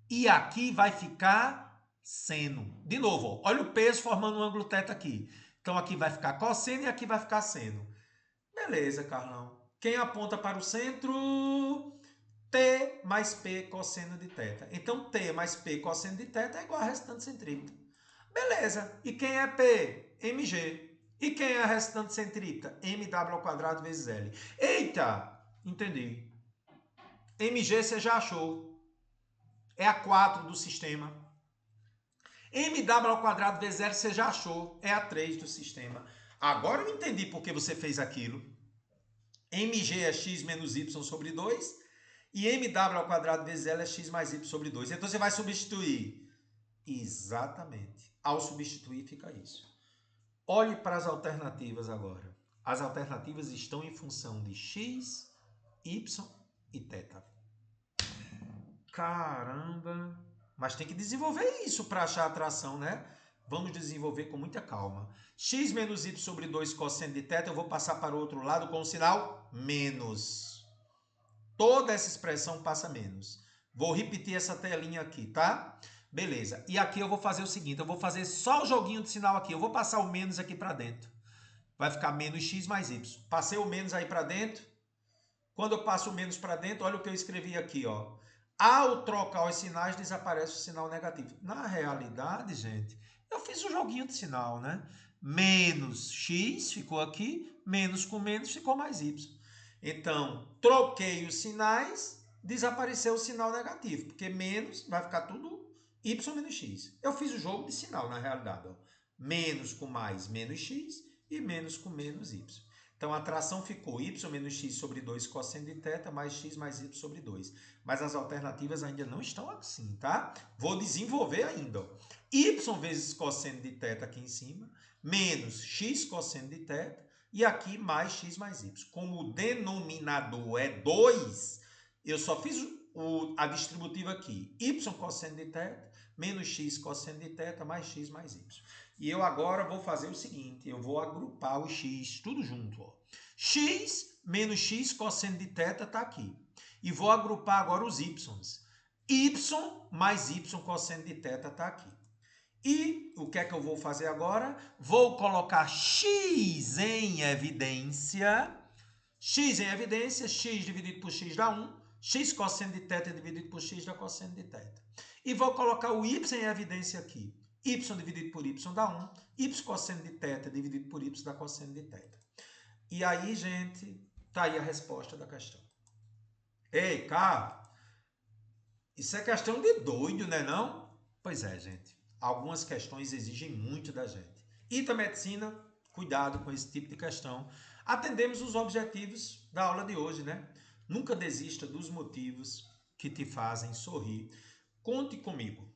E aqui vai ficar seno. De novo, ó, olha o peso formando um ângulo θ aqui. Então aqui vai ficar cosseno e aqui vai ficar seno. Beleza, Carlão. Quem aponta para o centro? T mais P cosseno de θ. Então, T mais P cosseno de θ é igual a restante centrípeta. Beleza. E quem é P? mg. E quem é a restante centrípeta? mw² vezes L. Eita! Entendi. mg você já achou. É a 4 do sistema. mw² vezes L você já achou. É a 3 do sistema. Agora eu entendi por que você fez aquilo. mg é x menos y sobre 2 e mw² vezes L é x mais y sobre 2. Então, você vai substituir. Exatamente. Ao substituir, fica isso. Olhe para as alternativas agora. As alternativas estão em função de x, y e θ. Caramba! Mas tem que desenvolver isso para achar a tração, né? Vamos desenvolver com muita calma. X menos y sobre 2 cosseno de θ, eu vou passar para o outro lado com o sinal menos. Toda essa expressão passa menos. Vou repetir essa telinha aqui, tá? Beleza. E aqui eu vou fazer o seguinte, eu vou fazer só o joguinho de sinal aqui. Eu vou passar o menos aqui para dentro. vai ficar menos x mais y. Passei o menos aí para dentro. Quando eu passo o menos para dentro, olha o que eu escrevi aqui, ó. Ao trocar os sinais, desaparece o sinal negativo. Na realidade, gente, eu fiz o joguinho de sinal, né? Menos x ficou aqui, menos com menos ficou mais y. Então, troquei os sinais, desapareceu o sinal negativo, porque menos vai ficar tudo y menos x. Eu fiz o jogo de sinal, na realidade, ó. Menos com mais, menos x, e menos com menos y. Então, a tração ficou y menos x sobre 2 cosseno de θ mais x mais y sobre 2. Mas as alternativas ainda não estão assim, tá? Vou desenvolver ainda. Ó. Y vezes cosseno de θ aqui em cima, menos x cosseno de θ, e aqui mais x mais y. Como o denominador é 2, eu só fiz a distributiva aqui. Y cosseno de θ, menos x cosseno de θ, mais x mais y. E eu agora vou fazer o seguinte, eu vou agrupar o x, tudo junto. Ó. X menos x cosseno de θ está aqui. E vou agrupar agora os y's. Y mais y cosseno de θ está aqui. E o que é que eu vou fazer agora? Vou colocar x em evidência. X em evidência, x dividido por x dá 1. X cosseno de θ dividido por x dá cosseno de θ. E vou colocar o y em evidência aqui. Y dividido por y dá 1. Y cosseno de θ dividido por y dá cosseno de θ. E aí, gente, tá aí a resposta da questão. Ei, cara, isso é questão de doido, né não? Pois é, gente. Algumas questões exigem muito da gente. ITA Medicina, cuidado com esse tipo de questão. Atendemos os objetivos da aula de hoje, né? Nunca desista dos motivos que te fazem sorrir. Conte comigo.